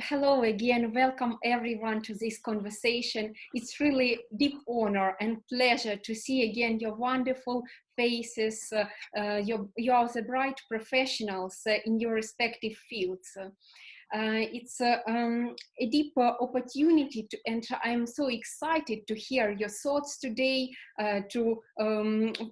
hello again. Welcome everyone to this conversation. It's really deep honor and pleasure to see again your wonderful faces. You are the bright professionals in your respective fields. It's a deep opportunity and I'm so excited to hear your thoughts today, to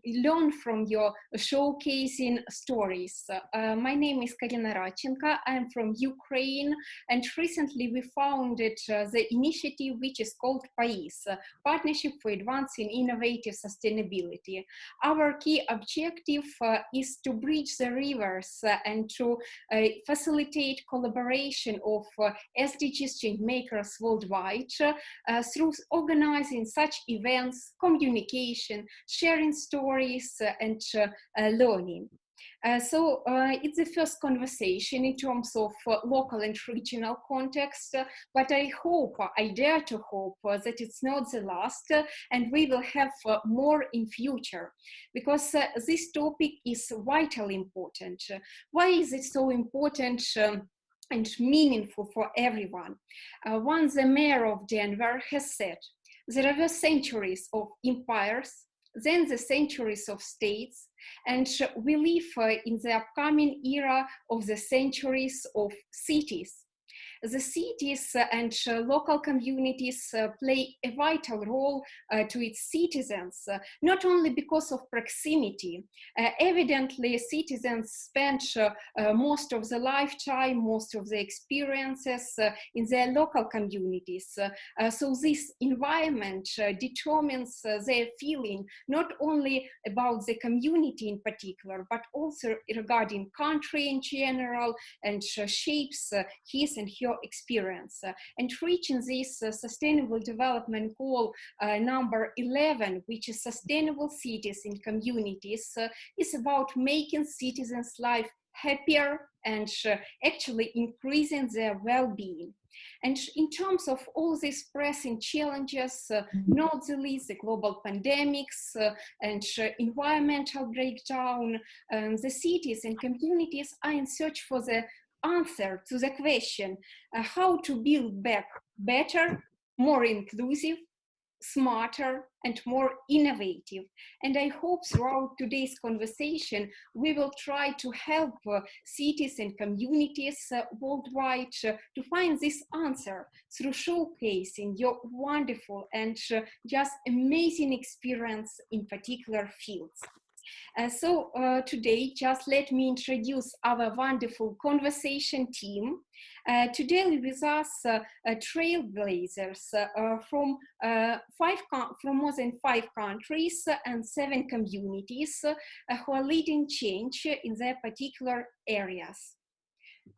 learn from your showcasing stories. My name is Karina Radchenko. I'm from Ukraine, and recently we founded the initiative which is called PAIS, Partnership for Advancing Innovative Sustainability. Our key objective is to bridge the rivers and to facilitate collaboration of SDGs change makers worldwide through organizing such events, communication, sharing stories, and learning. So it's the first conversation in terms of local and regional context, but I dare to hope that it's not the last, and we will have more in future, because this topic is vitally important. Why is it so important and meaningful for everyone? Once the mayor of Denver has said, there were centuries of empires, then the centuries of states, and we live in the upcoming era of the centuries of cities. The cities and local communities play a vital role to its citizens, not only because of proximity. Evidently, citizens spend most of the lifetime, most of the experiences in their local communities. So this environment determines their feeling, not only about the community in particular, but also regarding country in general, and shapes his and her experience. And reaching this sustainable development goal number 11, which is sustainable cities and communities, is about making citizens' life happier and actually increasing their well-being. And in terms of all these pressing challenges, not the least the global pandemics and environmental breakdown, the cities and communities are in search for the answer to the question how to build back better, more inclusive, smarter, and more innovative. And I hope throughout today's conversation we will try to help cities and communities worldwide to find this answer through showcasing your wonderful and just amazing experience in particular fields. So today, just let me introduce our wonderful conversation team. Today with us, trailblazers from more than 5 countries and 7 communities who are leading change in their particular areas.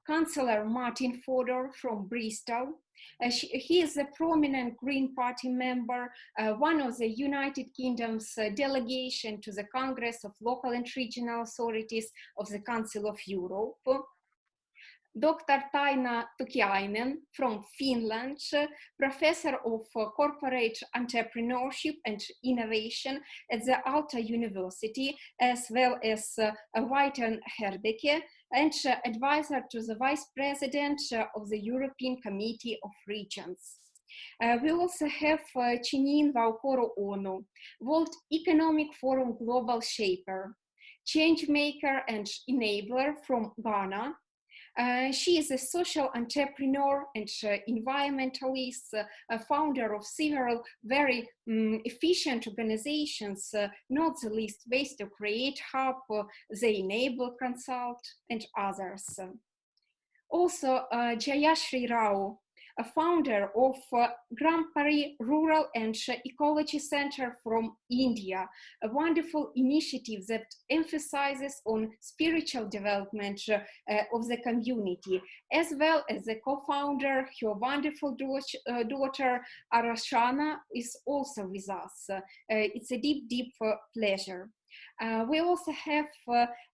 Councillor Martin Fodor from Bristol. He is a prominent Green Party member, one of the United Kingdom's delegation to the Congress of Local and Regional Authorities of the Council of Europe. Dr. Taina Tukiainen from Finland, professor of corporate entrepreneurship and innovation at the Aalto University, as well as Witten-Herdecke, and advisor to the Vice President of the European Committee of Regions. We also have Chineyenwa Okoroonu, World Economic Forum Global Shaper, change maker and enabler from Ghana. She is a social entrepreneur and environmentalist, founder of several very efficient organizations, not the least Ways to Create Hub, They Enable Consult, and others. Also, Jayashri Rao, a founder of Grand Paris Rural and Ecology Center from India, a wonderful initiative that emphasizes on spiritual development of the community, as well as the co-founder, her wonderful daughter Arashana is also with us. It's a deep pleasure. We also have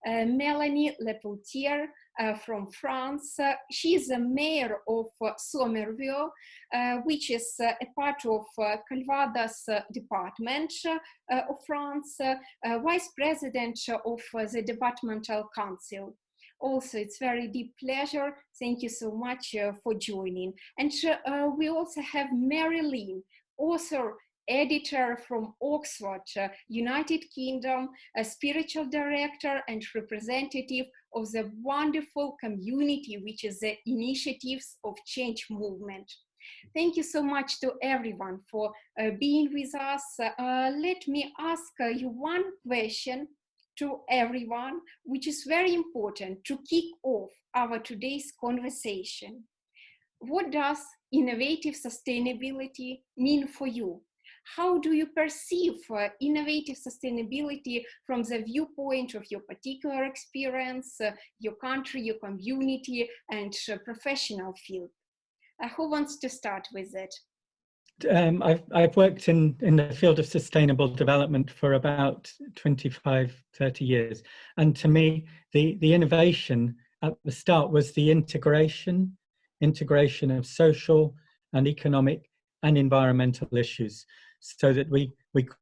Melanie Lepoutier from France. She is the mayor of Somerville, which is a part of Calvados department of France, vice president of the departmental council. Also, it's very deep pleasure. Thank you so much for joining. And we also have Marilyn, author, editor from Oxford, United Kingdom, a spiritual director and representative of the wonderful community, which is the Initiatives of Change movement. Thank you so much to everyone for being with us. Let me ask you one question to everyone, which is very important to kick off our today's conversation. What does innovative sustainability mean for you? How do you perceive innovative sustainability from the viewpoint of your particular experience, your country, your community, and professional field? Who wants to start with it? I've worked in the field of sustainable development for about 25, 30 years. And to me, the innovation at the start was the integration of social and economic and environmental issues, so that we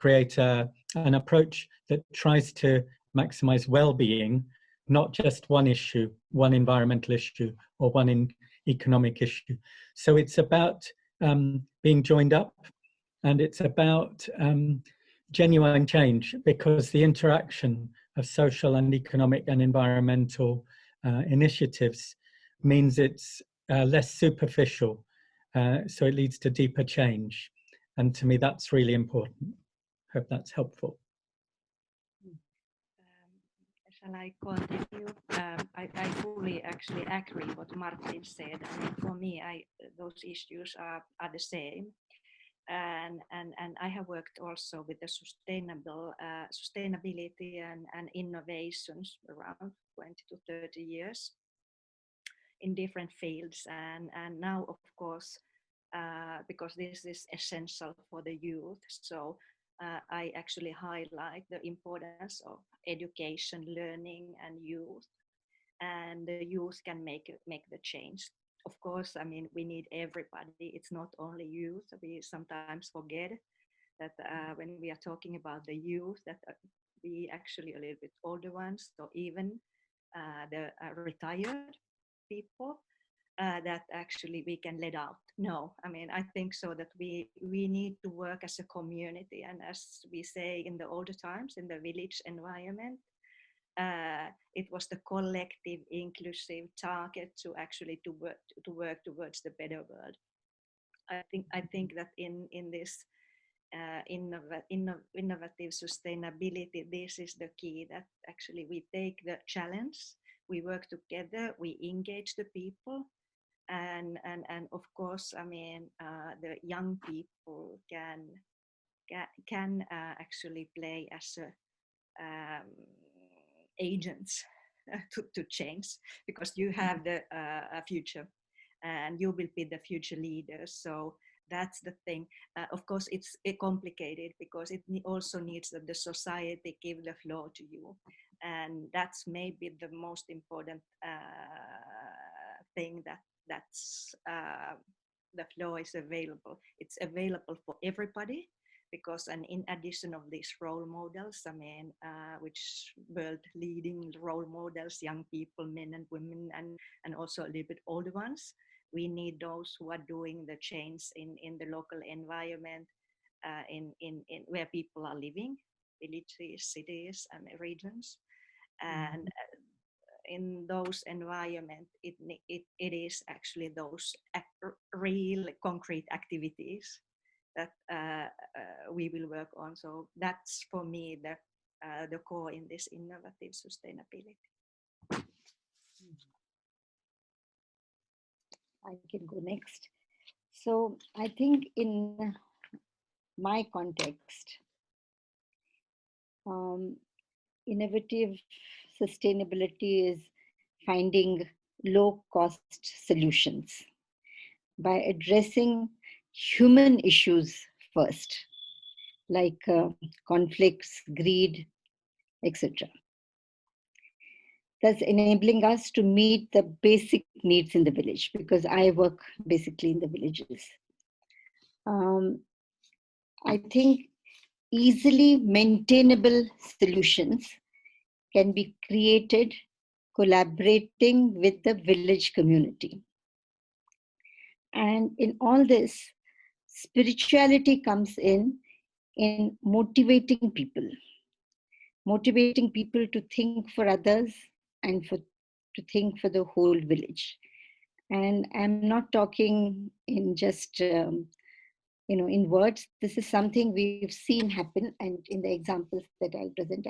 create an approach that tries to maximize well-being, not just one issue, one environmental issue or one economic issue. So it's about being joined up, and it's about genuine change, because the interaction of social and economic and environmental initiatives means it's less superficial, so it leads to deeper change. And to me, that's really important. Hope that's helpful. Shall I continue? I fully actually agree what Martin said. I mean, for me, those issues are the same. And I have worked also with the sustainability and innovations around 20 to 30 years in different fields. And now, of course, because this is essential for the youth, so I actually highlight the importance of education, learning, and youth. And the youth can make the change. Of course, I mean, we need everybody. It's not only youth. We sometimes forget that when we are talking about the youth, that we actually a little bit older ones, or even the retired people, that actually we can let out. No, I mean, I think so that we need to work as a community, and as we say in the older times, in the village environment, it was the collective, inclusive target to actually to work towards the better world. I think that in this innovative sustainability, this is the key, that actually we take the challenge, we work together, we engage the people. And of course, I mean, the young people can actually play as agents to change, because you have the future, and you will be the future leaders. So that's the thing. Of course, it's complicated, because it also needs that the society give the floor to you, and that's maybe the most important thing, that's the floor is available. It's available for everybody, because, and in addition of these role models, I mean, which world leading role models, young people, men and women, and also a little bit older ones, we need those who are doing the change in the local environment, in where people are living, villages, cities, and regions. And in those environments, it is actually those real concrete activities that we will work on. So that's for me the core in this innovative sustainability. I can go next. So I think in my context, innovative sustainability is finding low-cost solutions by addressing human issues first, like conflicts, greed, etc. Thus enabling us to meet the basic needs in the village, because I work basically in the villages. I think easily maintainable solutions can be created collaborating with the village community. And in all this, spirituality comes in motivating people to think for others and to think for the whole village. And I'm not talking in just in words. This is something we've seen happen, and in the examples that I'll present,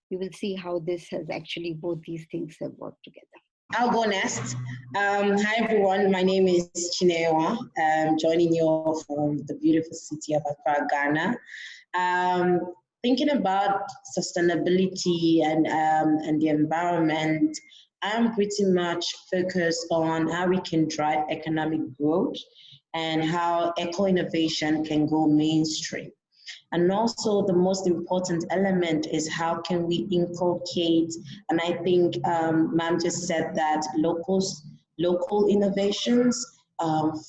you will see how this has actually, both these things have worked together. I'll go next. Hi everyone, my name is Chineyenwa. I'm joining you all from the beautiful city of Accra, Ghana. Thinking about sustainability and the environment, I'm pretty much focused on how we can drive economic growth and how eco-innovation can go mainstream. And also the most important element is how can we inculcate, and I think Ma'am just said that local innovations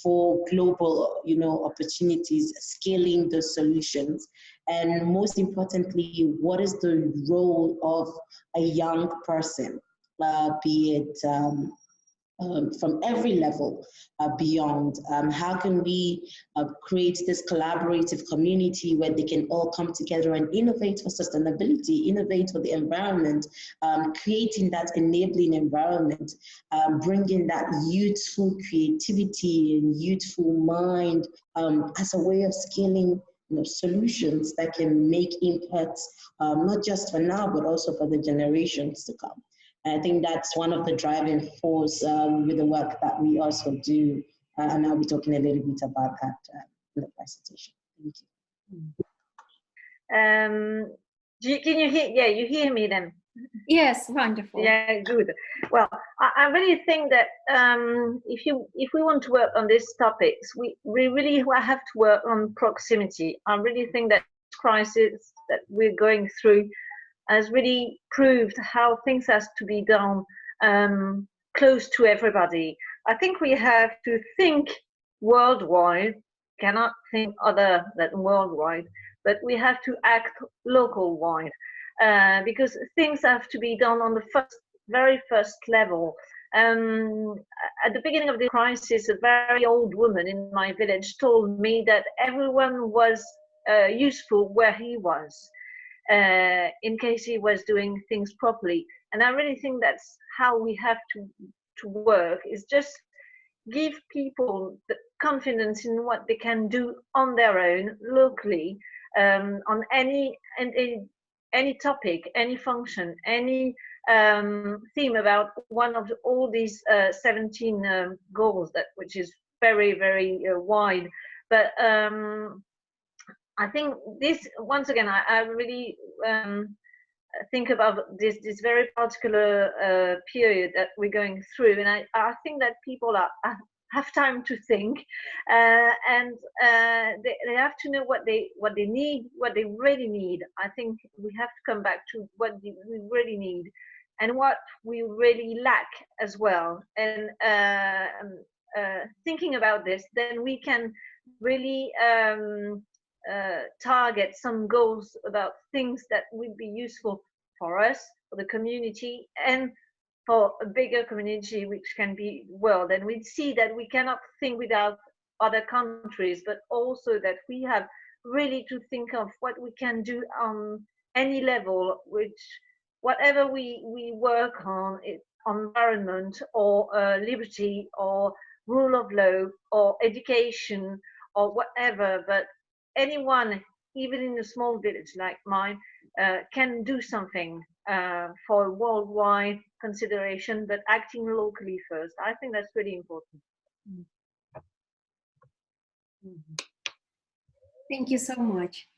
for global opportunities, scaling the solutions. And most importantly, what is the role of a young person, be it from every level beyond. How can we create this collaborative community where they can all come together and innovate for sustainability, innovate for the environment, creating that enabling environment, bringing that youthful creativity and youthful mind as a way of scaling solutions that can make impacts, not just for now, but also for the generations to come. I think that's one of the driving force with the work that we also do, and I'll be talking a little bit about that in the presentation. Thank you. Can you hear? Yeah, you hear me then? Yes, wonderful. Yeah, good. Well, I really think that if we want to work on these topics, we really have to work on proximity. I really think that this crisis that we're going through has really proved how things has to be done close to everybody. I think we have to think worldwide, cannot think other than worldwide, but we have to act local wide because things have to be done on the very first level. At the beginning of the crisis, a very old woman in my village told me that everyone was useful where he was. In case he was doing things properly. And I really think that's how we have to work, is just give people the confidence in what they can do on their own, locally, on any topic, any function, any theme about one of all these 17 goals, which is very, very wide. But I think this, once again, I really think about this very particular period that we're going through, and I think that people have time to think, and they have to know what they need, what they really need. I think we have to come back to what we really need and what we really lack as well. And thinking about this, then we can really target some goals about things that would be useful for us, for the community, and for a bigger community, which can be world. And we see that we cannot think without other countries, but also that we have really to think of what we can do on any level, which whatever we work on, environment or liberty or rule of law or education or whatever, but anyone, even in a small village like mine, can do something for worldwide consideration, but acting locally first. I think that's really important. Thank you so much.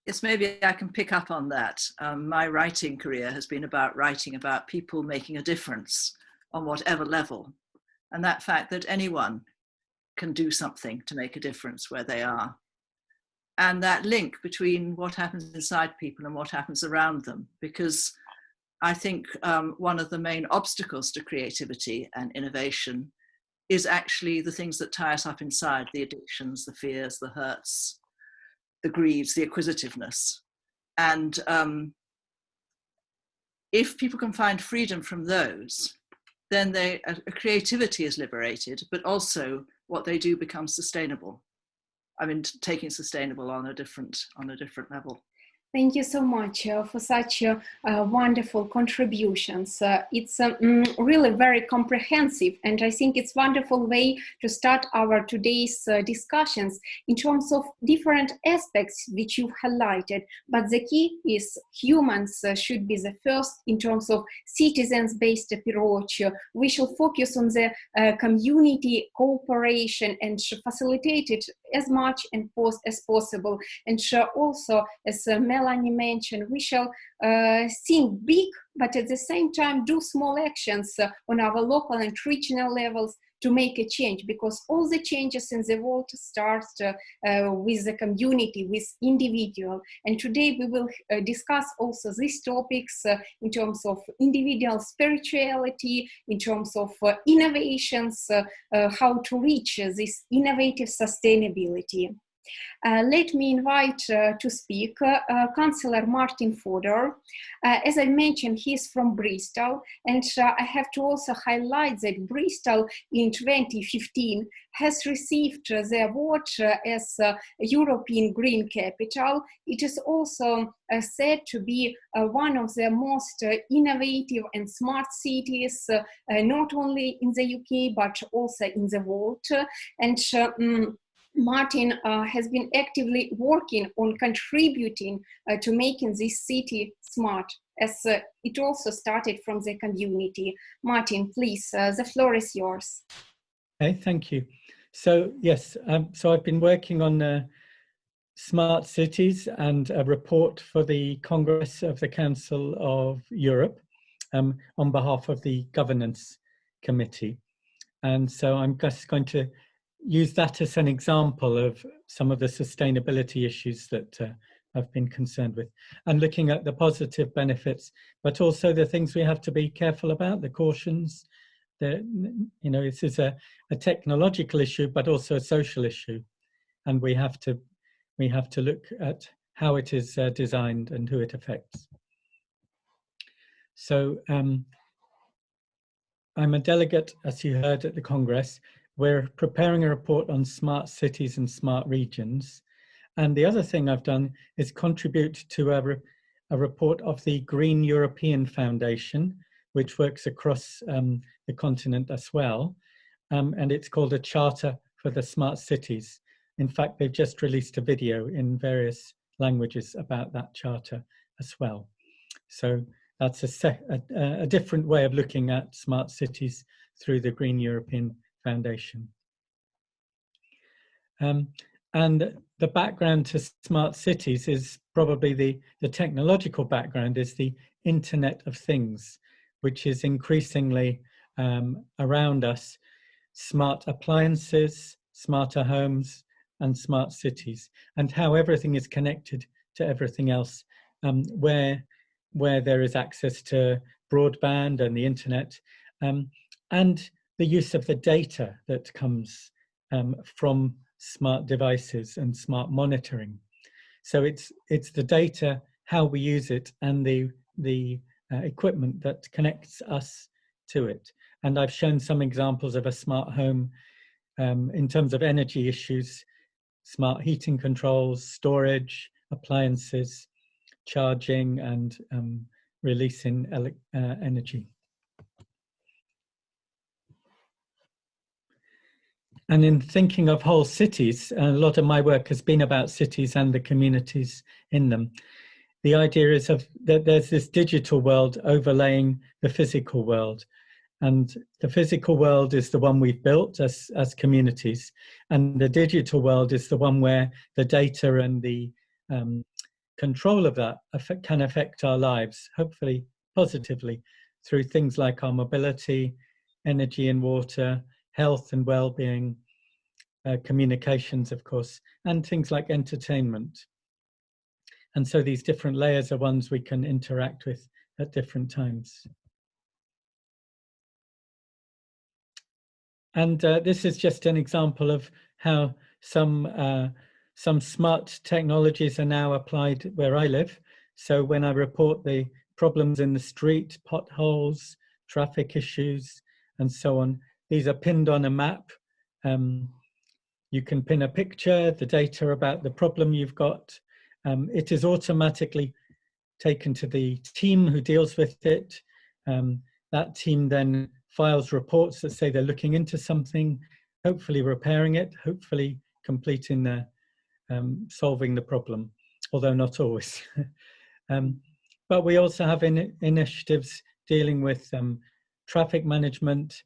Yes, maybe I can pick up on that. My writing career has been about writing about people making a difference on whatever level, and that fact that anyone can do something to make a difference where they are. And that link between what happens inside people and what happens around them, because I think one of the main obstacles to creativity and innovation is actually the things that tie us up inside, the addictions, the fears, the hurts, the greeds, the acquisitiveness. And if people can find freedom from those, then creativity is liberated, but also what they do becomes sustainable. I mean, taking sustainable on a different level. Thank you so much for such wonderful contributions. It's really very comprehensive, and I think it's a wonderful way to start our today's discussions in terms of different aspects which you've highlighted. But the key is humans should be the first in terms of citizens-based approach. We shall focus on the community cooperation and facilitate it as much and as possible. And also, as Melanie mentioned, we shall think big, but at the same time do small actions on our local and regional levels to make a change, because all the changes in the world start with the community, with individual. And today we will discuss also these topics in terms of individual spirituality, in terms of innovations, how to reach this innovative sustainability. Let me invite to speak Councillor Martin Fodor. As I mentioned, he's from Bristol, and I have to also highlight that Bristol in 2015 has received the award as European Green Capital. It is also said to be one of the most innovative and smart cities, not only in the UK, but also in the world. And Martin has been actively working on contributing to making this city smart, as it also started from the community. Martin, please, the floor is yours. Okay, thank you. So yes, so I've been working on smart cities and a report for the Congress of the Council of Europe on behalf of the Governance Committee. And so I'm just going to use that as an example of some of the sustainability issues that I've been concerned with, and looking at the positive benefits, but also the things we have to be careful about, the cautions. You know, this is a technological issue, but also a social issue, and we have to look at how it is designed and who it affects. So I'm a delegate, as you heard, at the Congress. We're preparing a report on smart cities and smart regions. And the other thing I've done is contribute to a report of the Green European Foundation, which works across the continent as well. And it's called a Charter for the Smart Cities. In fact, they've just released a video in various languages about that charter as well. So that's a different way of looking at smart cities through the Green European Foundation. And the background to smart cities is probably the technological background is the Internet of Things, which is increasingly around us. Smart appliances, smarter homes, and smart cities, and how everything is connected to everything else, where there is access to broadband and the internet, and the use of the data that comes from smart devices and smart monitoring. So it's the data, how we use it, and the equipment that connects us to it. And I've shown some examples of a smart home in terms of energy issues, smart heating controls, storage, appliances, charging, and releasing energy. And in thinking of whole cities, a lot of my work has been about cities and the communities in them. The idea is that there's this digital world overlaying the physical world. And the physical world is the one we've built as communities. And the digital world is the one where the data and the control of that can affect our lives, hopefully positively, through things like our mobility, energy and water, health and well-being, communications, of course, and things like entertainment. And so these different layers are ones we can interact with at different times. And this is just an example of how some smart technologies are now applied where I live. So when I report the problems in the street, potholes, traffic issues, and so on. These are pinned on a map. You can pin a picture, the data about the problem you've got. It is automatically taken to the team who deals with it. That team then files reports that say they're looking into something, hopefully repairing it, hopefully completing the solving the problem, although not always. But we also have initiatives dealing with traffic management,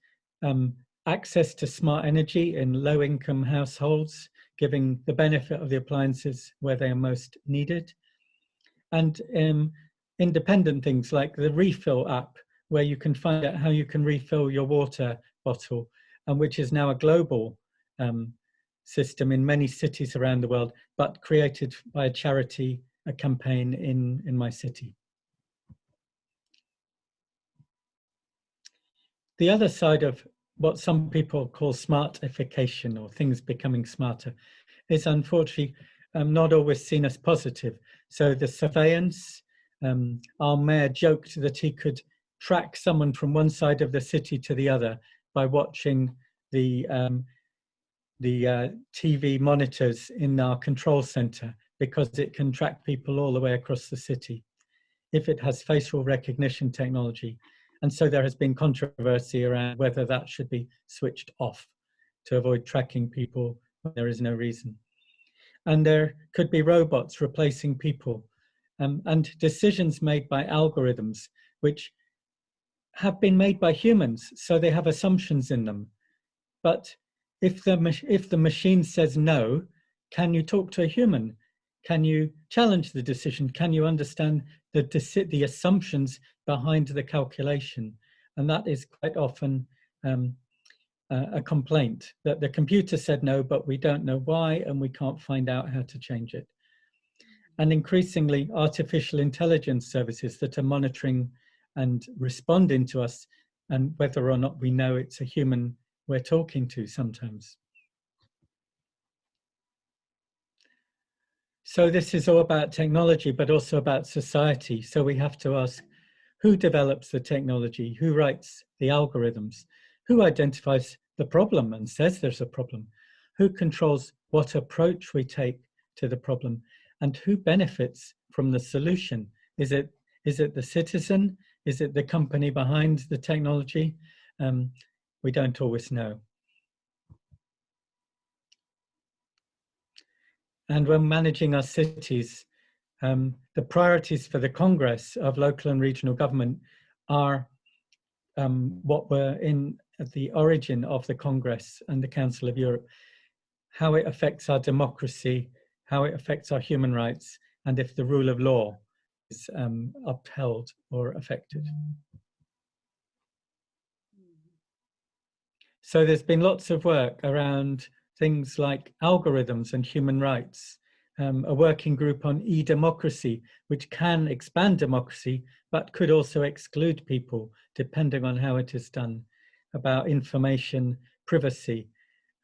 access to smart energy in low-income households, giving the benefit of the appliances where they are most needed, and independent things like the refill app, where you can find out how you can refill your water bottle, and which is now a global system in many cities around the world, but created by a charity, a campaign in my city. The other side of what some people call smartification, or things becoming smarter, is unfortunately not always seen as positive. So the surveillance, our mayor joked that he could track someone from one side of the city to the other by watching the TV monitors in our control center, because it can track people all the way across the city if it has facial recognition technology. And so there has been controversy around whether that should be switched off to avoid tracking people when there is no reason. And there could be robots replacing people, and decisions made by algorithms, which have been made by humans, so they have assumptions in them. But if the machine says no, can you talk to a human? Can you challenge the decision? Can you understand the assumptions behind the calculation? And that is quite often a complaint, that the computer said no, but we don't know why, and we can't find out how to change it. And increasingly, artificial intelligence services that are monitoring and responding to us, and whether or not we know it's a human we're talking to sometimes. So this is all about technology, but also about society. So we have to ask, who develops the technology? Who writes the algorithms? Who identifies the problem and says there's a problem? Who controls what approach we take to the problem? And who benefits from the solution? Is it the citizen? Is it the company behind the technology? We don't always know. And when managing our cities, the priorities for the Congress of Local and Regional Government are what were at the origin of the Congress and the Council of Europe, how it affects our democracy, how it affects our human rights, and if the rule of law is upheld or affected. So there's been lots of work around things like algorithms and human rights, a working group on e-democracy, which can expand democracy, but could also exclude people, depending on how it is done, about information privacy,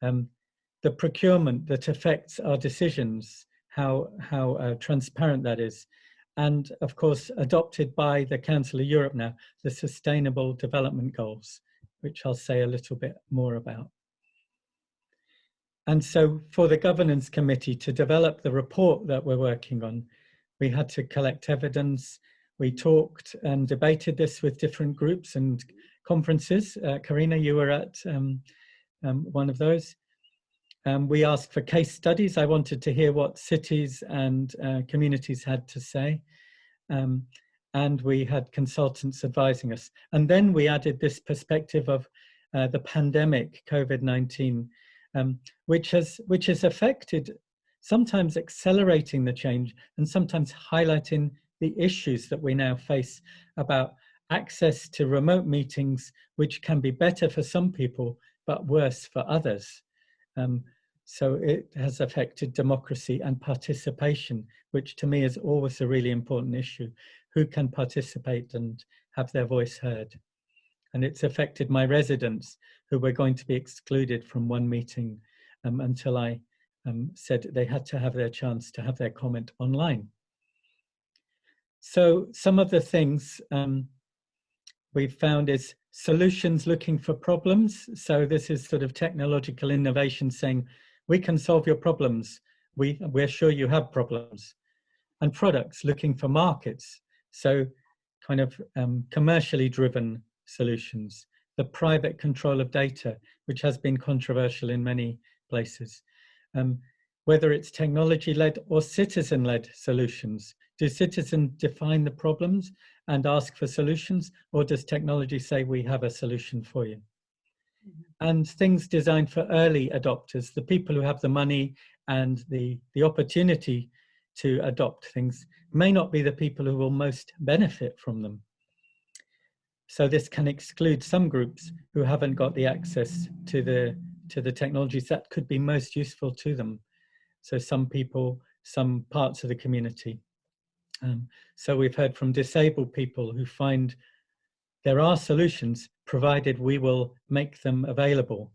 the procurement that affects our decisions, how transparent that is, and of course, adopted by the Council of Europe now, the Sustainable Development Goals, which I'll say a little bit more about. And so for the Governance Committee to develop the report that we're working on, we had to collect evidence. We talked and debated this with different groups and conferences. Karina, you were at one of those. We asked for case studies. I wanted to hear what cities and communities had to say. And we had consultants advising us. And then we added this perspective of the pandemic, COVID-19, which has affected, sometimes accelerating the change and sometimes highlighting the issues that we now face about access to remote meetings, which can be better for some people, but worse for others. So it has affected democracy and participation, which to me is always a really important issue. Who can participate and have their voice heard? And it's affected my residents, who were going to be excluded from one meeting until I said they had to have their chance to have their comment online. So some of the things we've found is solutions looking for problems. So this is sort of technological innovation saying, we can solve your problems. We're sure you have problems. And products looking for markets. So kind of commercially driven solutions. The private control of data, which has been controversial in many places. Whether it's technology-led or citizen-led solutions. Do citizens define the problems and ask for solutions, or does technology say we have a solution for you? And things designed for early adopters, the people who have the money and the opportunity to adopt things, may not be the people who will most benefit from them. So this can exclude some groups who haven't got the access to the technologies that could be most useful to them. So some people, some parts of the community. So we've heard from disabled people who find there are solutions provided we will make them available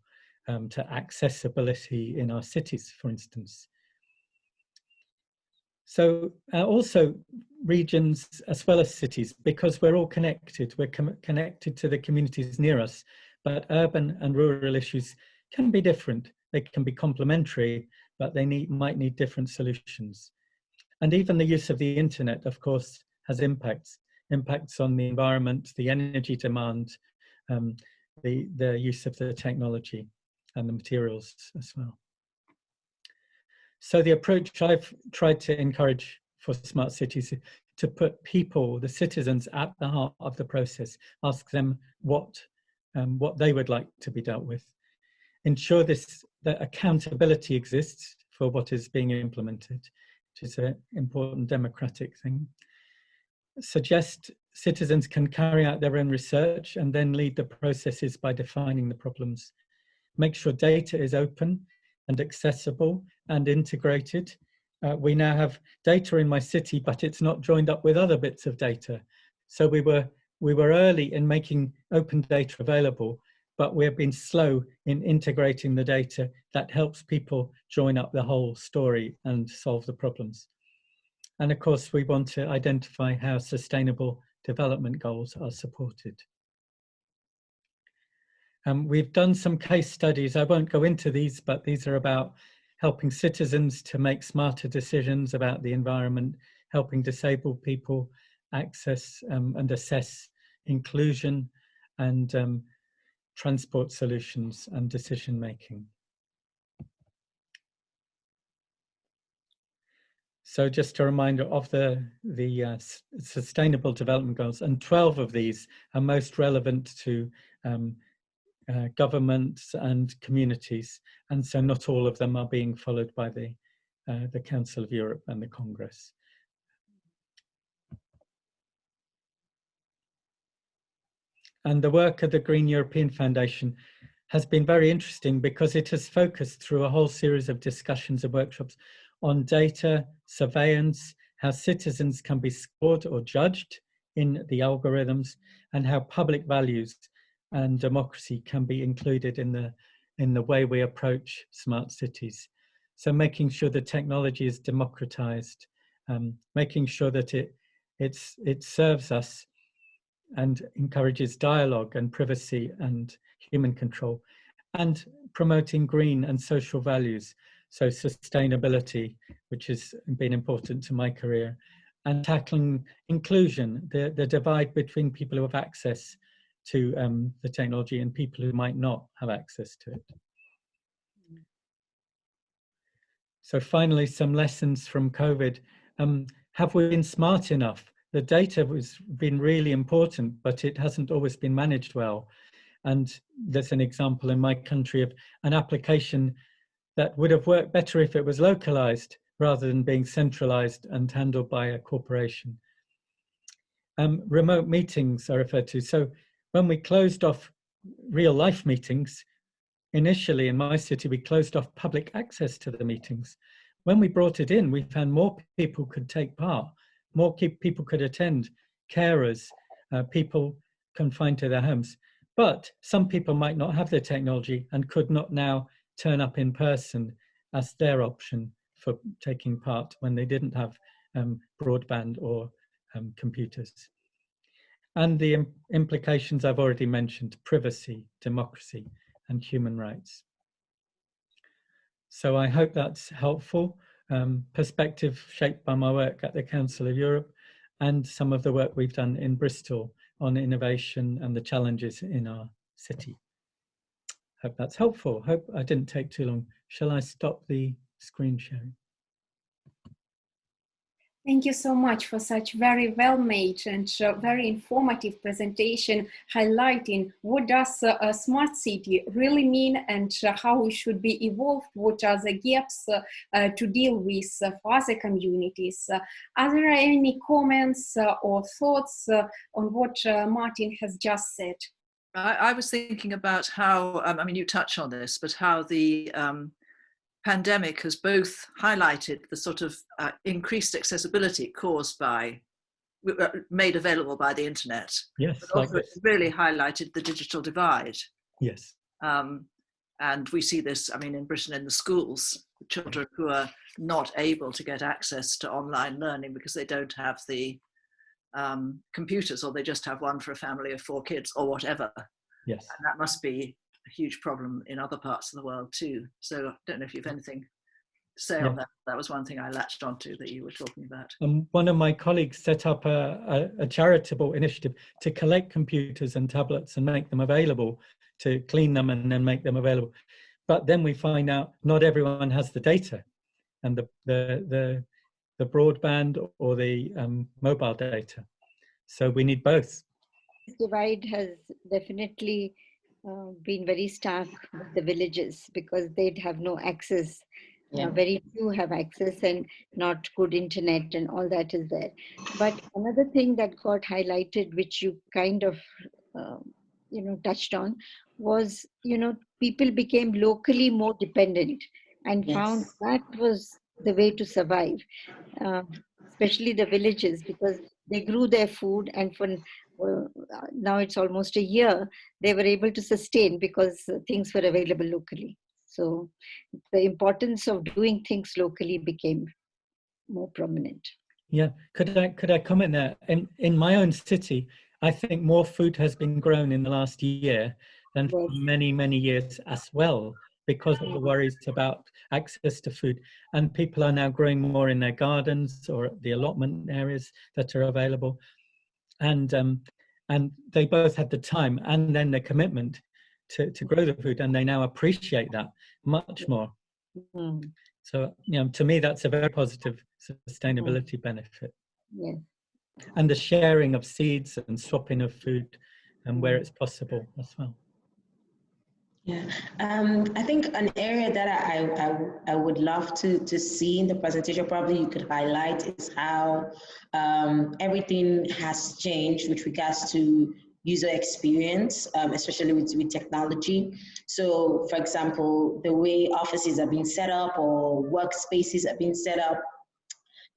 to accessibility in our cities, for instance. So also regions as well as cities, because we're all connected, we're connected to the communities near us, but urban and rural issues can be different. They can be complementary, but they might need different solutions. And even the use of the internet, of course, has impacts on the environment, the energy demand, the use of the technology and the materials as well. So the approach I've tried to encourage for smart cities is to put people, the citizens, at the heart of the process, ask them what they would like to be dealt with, ensure that accountability exists for what is being implemented, which is an important democratic thing. Suggest citizens can carry out their own research and then lead the processes by defining the problems. Make sure data is open and accessible and integrated. We now have data in my city, but it's not joined up with other bits of data. So we were early in making open data available, but we've been slow in integrating the data that helps people join up the whole story and solve the problems. And of course, we want to identify how sustainable development goals are supported. We've done some case studies. I won't go into these, but these are about helping citizens to make smarter decisions about the environment, helping disabled people access and assess inclusion and transport solutions and decision making. So just a reminder of the Sustainable Development Goals, and 12 of these are most relevant to governments and communities, and so not all of them are being followed by the Council of Europe and the Congress. And the work of the Green European Foundation has been very interesting because it has focused through a whole series of discussions and workshops on data, surveillance, how citizens can be scored or judged in the algorithms, and how public values and democracy can be included in the way we approach smart cities. So making sure the technology is democratized, making sure that it serves us and encourages dialogue and privacy and human control, and promoting green and social values. So sustainability, which has been important to my career, and tackling inclusion, the divide between people who have access to the technology and people who might not have access to it. So finally, some lessons from COVID. Have we been smart enough? The data has been really important, but it hasn't always been managed well. And there's an example in my country of an application that would have worked better if it was localized rather than being centralized and handled by a corporation. Remote meetings are referred to. So when we closed off real life meetings, initially in my city, we closed off public access to the meetings. When we brought it in, we found more people could take part, more people could attend, carers, people confined to their homes. But some people might not have the technology and could not now turn up in person as their option for taking part when they didn't have broadband or computers. And the implications I've already mentioned: privacy, democracy, and human rights. So I hope that's helpful. Perspective shaped by my work at the Council of Europe and some of the work we've done in Bristol on innovation and the challenges in our city. Hope that's helpful. Hope I didn't take too long. Shall I stop the screen sharing? Thank you so much for such very well-made and very informative presentation, highlighting what does a smart city really mean and how we should be evolved, what are the gaps to deal with for other communities. Are there any comments or thoughts on what Martin has just said? I was thinking about how, I mean, you touch on this, but how the pandemic has both highlighted the sort of increased accessibility caused by, made available by the internet. Yes, but also it's really highlighted the digital divide. Yes. And we see this, I mean, in Britain in the schools, children who are not able to get access to online learning because they don't have the computers, or they just have one for a family of 4 kids or whatever. Yes. And that must be a huge problem in other parts of the world too. So I don't know if you have anything to say on that. That was one thing I latched onto that you were talking about. One of my colleagues set up a charitable initiative to collect computers and tablets and make them available, to clean them and then make them available. But then we find out not everyone has the data and the broadband or the mobile data. So we need both. This divide has definitely been very stark with the villages, because they'd have no access. Very few have access, and not good internet and all that is there. But another thing that got highlighted, which you kind of touched on, was people became locally more dependent and found that was the way to survive, especially the villages, because they grew their food, and for now it's almost a year, they were able to sustain because things were available locally. So the importance of doing things locally became more prominent. Yeah, could I comment there? In my own city, I think more food has been grown in the last year than for many, many years as well, because of the worries about access to food. And people are now growing more in their gardens or the allotment areas that are available. And they both had the time and then the commitment to grow the food, and they now appreciate that much more. So, to me, that's a very positive sustainability benefit. Yes. And the sharing of seeds and swapping of food, and where it's possible as well. Yeah, I think an area that I would love to see in the presentation, probably you could highlight, is how everything has changed with regards to user experience, especially with technology. So, for example, the way offices are being set up or workspaces are being set up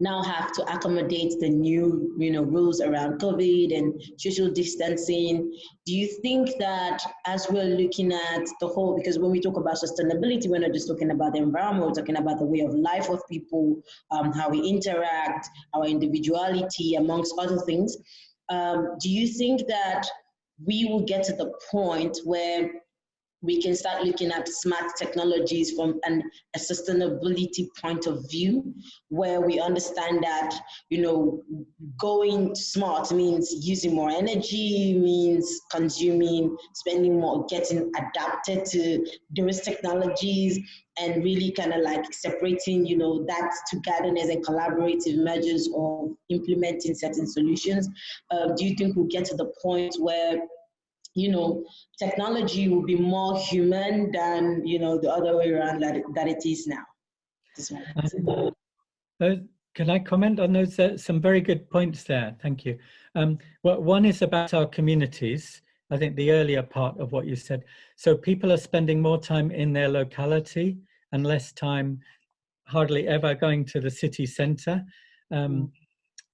now have to accommodate the new, rules around COVID and social distancing. Do you think that as we're looking at the whole, because when we talk about sustainability, we're not just talking about the environment, we're talking about the way of life of people, how we interact, our individuality, amongst other things. Do you think that we will get to the point where we can start looking at smart technologies from a sustainability point of view, where we understand that, going smart means using more energy, means consuming, spending more, getting adapted to those technologies, and really kind of like separating, that togetherness and collaborative measures of implementing certain solutions. Do you think we'll get to the point where technology will be more human than, the other way around that it is now? Can I comment on those? Some very good points there. Thank you. Well, one is about our communities. I think the earlier part of what you said. So people are spending more time in their locality and less time, hardly ever, going to the city centre.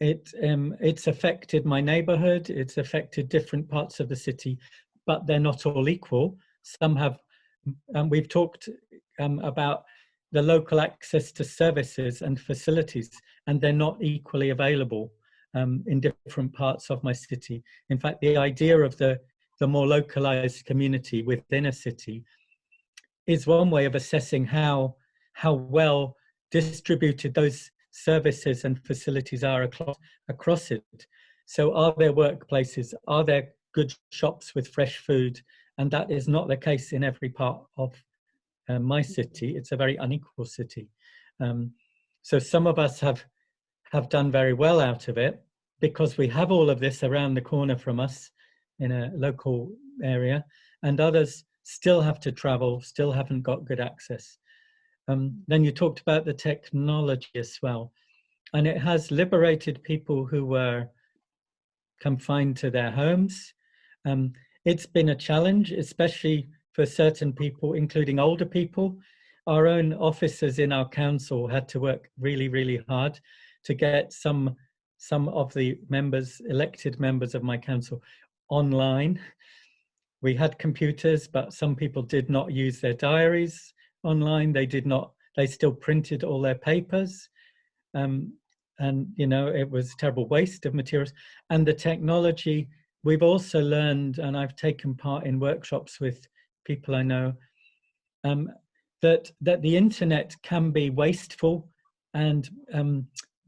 It's affected my neighbourhood, it's affected different parts of the city, but they're not all equal. Some have, we've talked about the local access to services and facilities, and they're not equally available in different parts of my city. In fact, the idea of the more localized community within a city is one way of assessing how well distributed those services and facilities are across it. So are there workplaces? Are there good shops with fresh food? And that is not the case in every part of my city. It's a very unequal city. So some of us have done very well out of it because we have all of this around the corner from us in a local area, and others still have to travel, still haven't got good access. Then you talked about the technology as well, and it has liberated people who were confined to their homes. It's been a challenge, especially for certain people, including older people. Our own officers in our council had to work really, really hard to get some of the elected members of my council online. We had computers, but some people did not use their diaries online. They still printed all their papers. And, you know, it was a terrible waste of materials. And the technology, we've also learned, and I've taken part in workshops with people I know, that the internet can be wasteful and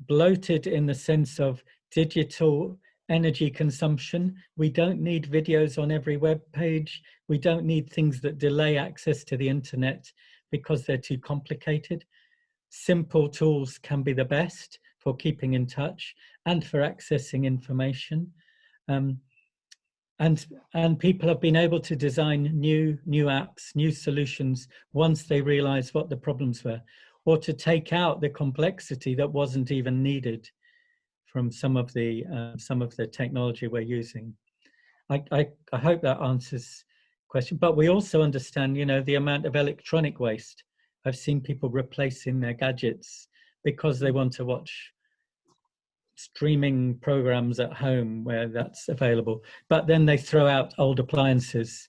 bloated in the sense of digital energy consumption. We don't need videos on every web page. We don't need things that delay access to the internet because they're too complicated. Simple tools can be the best for keeping in touch and for accessing information. And people have been able to design new apps, new solutions once they realized what the problems were, or to take out the complexity that wasn't even needed from some of the technology we're using. I hope that answers the question. But we also understand, you know, the amount of electronic waste. I've seen people replacing their gadgets because they want to watch streaming programs at home where that's available, but then they throw out old appliances,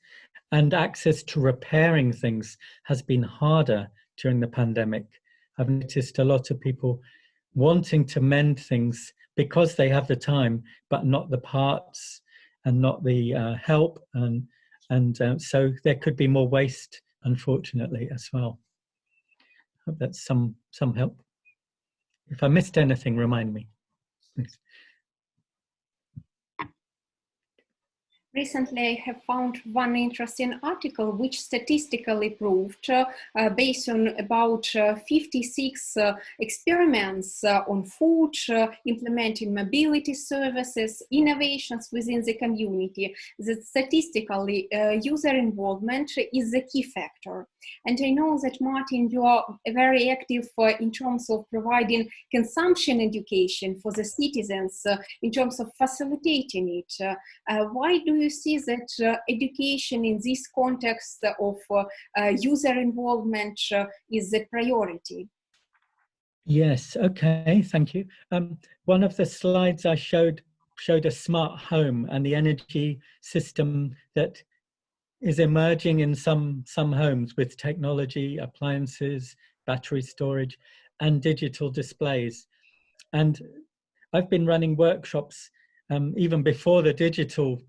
and access to repairing things has been harder during the pandemic. I've noticed a lot of people wanting to mend things because they have the time, but not the parts and not the help, and so there could be more waste, unfortunately, as well. I hope that's some help. If I missed anything, remind me. Thanks. Recently, I have found one interesting article which statistically proved, based on about 56 experiments on food, implementing mobility services, innovations within the community, that statistically user involvement is the key factor. And I know that, Martin, you are very active in terms of providing consumption education for the citizens, in terms of facilitating it. Why do you see that education in this context of user involvement is a priority? Yes, okay, thank you. One of the slides I showed a smart home and the energy system that is emerging in some homes with technology, appliances, battery storage, and digital displays. And I've been running workshops even before the digital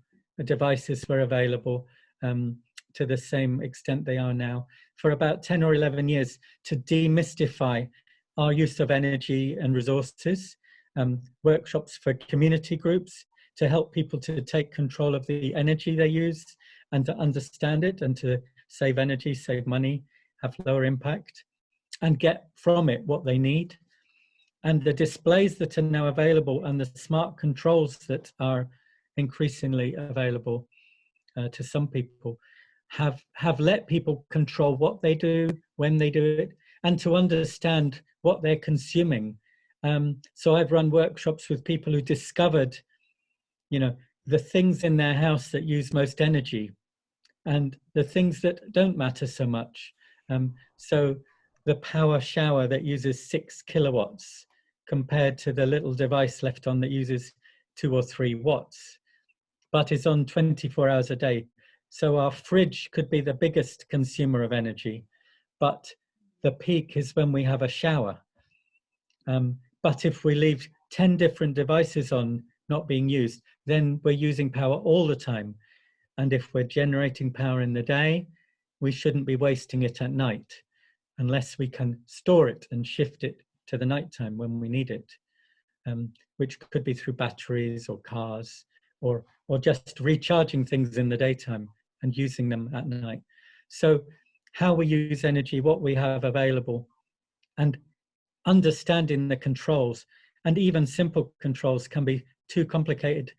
devices were available to the same extent they are now, for about 10 or 11 years, to demystify our use of energy and resources, workshops for community groups to help people to take control of the energy they use and to understand it and to save energy, save money, have lower impact, and get from it what they need. And the displays that are now available and the smart controls that are increasingly available to some people have let people control what they do, when they do it, and to understand what they're consuming. So I've run workshops with people who discovered, you know, the things in their house that use most energy and the things that don't matter so much. So the power shower that uses 6 kilowatts compared to the little device left on that uses 2 or 3 watts, but is on 24 hours a day. So our fridge could be the biggest consumer of energy, but the peak is when we have a shower. But if we leave 10 different devices on not being used, then we're using power all the time. And if we're generating power in the day, we shouldn't be wasting it at night unless we can store it and shift it to the nighttime when we need it, which could be through batteries or cars, or just recharging things in the daytime and using them at night. So how we use energy, what we have available, and understanding the controls, and even simple controls can be too complicated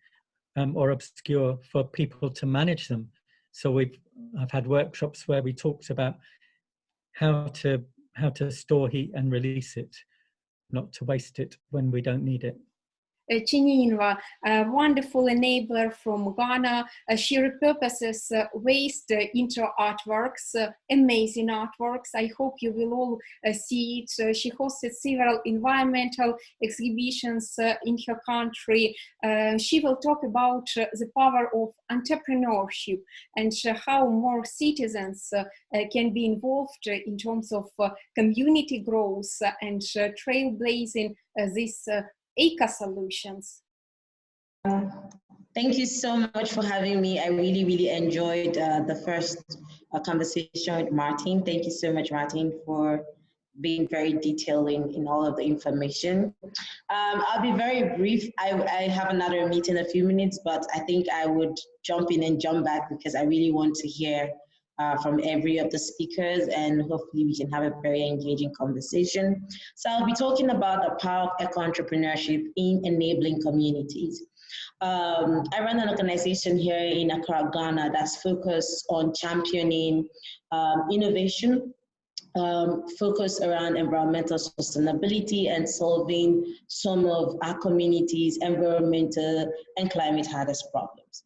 or obscure for people to manage them. So I've had workshops where we talked about how to store heat and release it, not to waste it when we don't need it. Chineyenwa, a wonderful enabler from Ghana. She repurposes waste into artworks, amazing artworks. I hope you will all see it. She hosted several environmental exhibitions in her country. She will talk about the power of entrepreneurship and how more citizens can be involved in terms of community growth and trailblazing these eco-solutions. Thank you so much for having me. I really, really enjoyed the first conversation with Martin. Thank you so much, Martin, for being very detailed in all of the information. I'll be very brief. I have another meeting in a few minutes, but I think I would jump in and jump back because I really want to hear from every of the speakers, and hopefully we can have a very engaging conversation. So I'll be talking about the power of eco-entrepreneurship in enabling communities. I run an organization here in Accra, Ghana, that's focused on championing innovation, focused around environmental sustainability and solving some of our communities' environmental and climate hardest problems.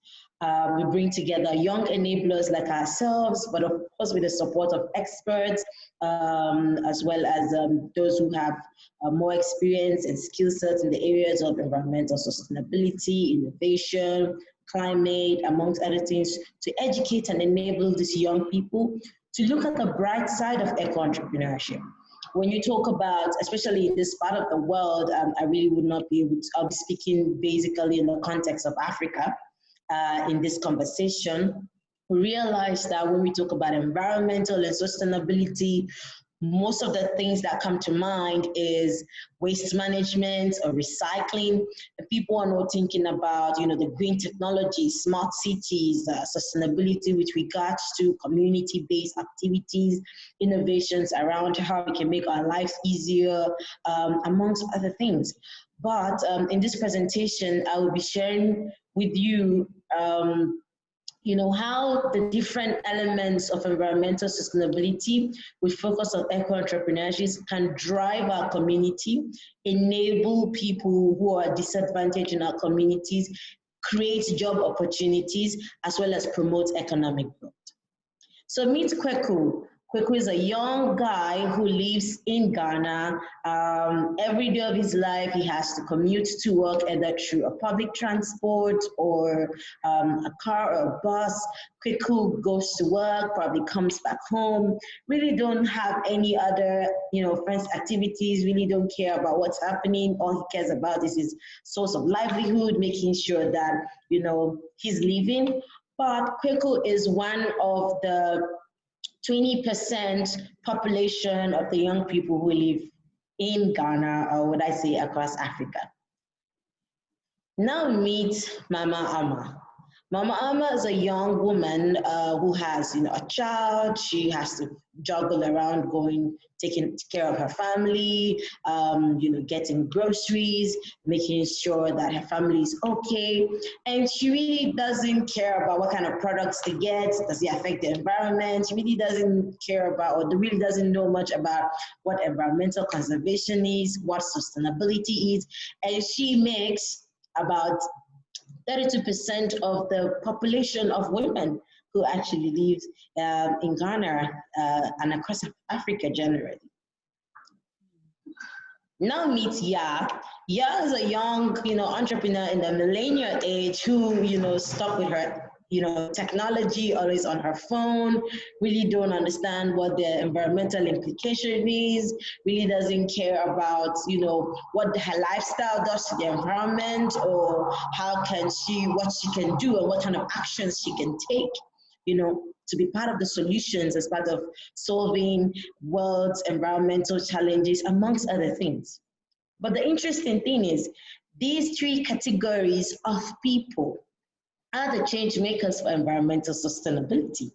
We bring together young enablers like ourselves, but of course with the support of experts, as well as those who have more experience and skill sets in the areas of environmental sustainability, innovation, climate, amongst other things, to educate and enable these young people to look at the bright side of eco-entrepreneurship. When you talk about, especially in this part of the world, I really would not be able to, I'll be speaking basically in the context of Africa, in this conversation. We realize that when we talk about environmental and sustainability, most of the things that come to mind is waste management or recycling. And people are not thinking about, the green technology, smart cities, sustainability with regards to community-based activities, innovations around how we can make our lives easier, amongst other things. But in this presentation, I will be sharing with you, how the different elements of environmental sustainability with focus on eco-entrepreneurship can drive our community, enable people who are disadvantaged in our communities, create job opportunities, as well as promote economic growth. So meet Kweku. Kweku is a young guy who lives in Ghana. Every day of his life, he has to commute to work either through a public transport or a car or a bus. Kweku goes to work, probably comes back home, really don't have any other, friends activities, really don't care about what's happening. All he cares about is his source of livelihood, making sure that, he's living. But Kweku is one of the 20% population of the young people who live in Ghana, or would I say across Africa. Now meet Mama Ama. Mama Ama is a young woman who has, a child. She has to juggle around taking care of her family, getting groceries, making sure that her family is okay. And she really doesn't care about what kind of products to get. Does it affect the environment? She really doesn't care about, or really doesn't know much about what environmental conservation is, what sustainability is. And she makes about 32% of the population of women who actually lives in Ghana and across Africa generally. Now meet Ya. Ya is a young, entrepreneur in the millennial age who, stuck with her technology, always on her phone, really don't understand what the environmental implication is, really doesn't care about, what her lifestyle does to the environment, or what she can do and what kind of actions she can take, to be part of the solutions as part of solving world's environmental challenges, amongst other things. But the interesting thing is, these three categories of people are the change makers for environmental sustainability,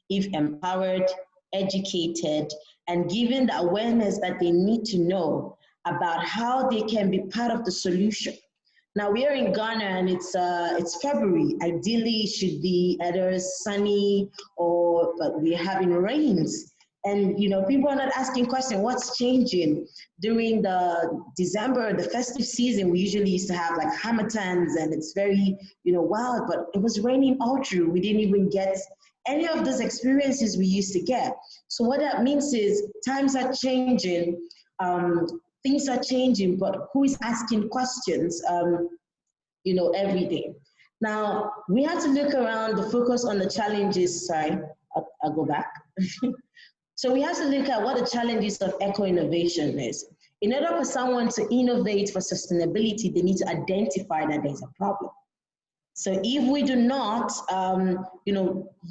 if empowered, educated, and given the awareness that they need to know about how they can be part of the solution. Now we are in Ghana and it's February. Ideally, it should be either sunny but we're having rains. And people are not asking questions, what's changing? During the December, the festive season, we usually used to have like harmattans and it's very, wild, but it was raining all through. We didn't even get any of those experiences we used to get. So what that means is times are changing, things are changing, but who is asking questions, every day? Now, we have to look around, the focus on the challenges. Sorry, I'll go back. So we have to look at what the challenges of eco-innovation is. In order for someone to innovate for sustainability, they need to identify that there's a problem. So if we do not,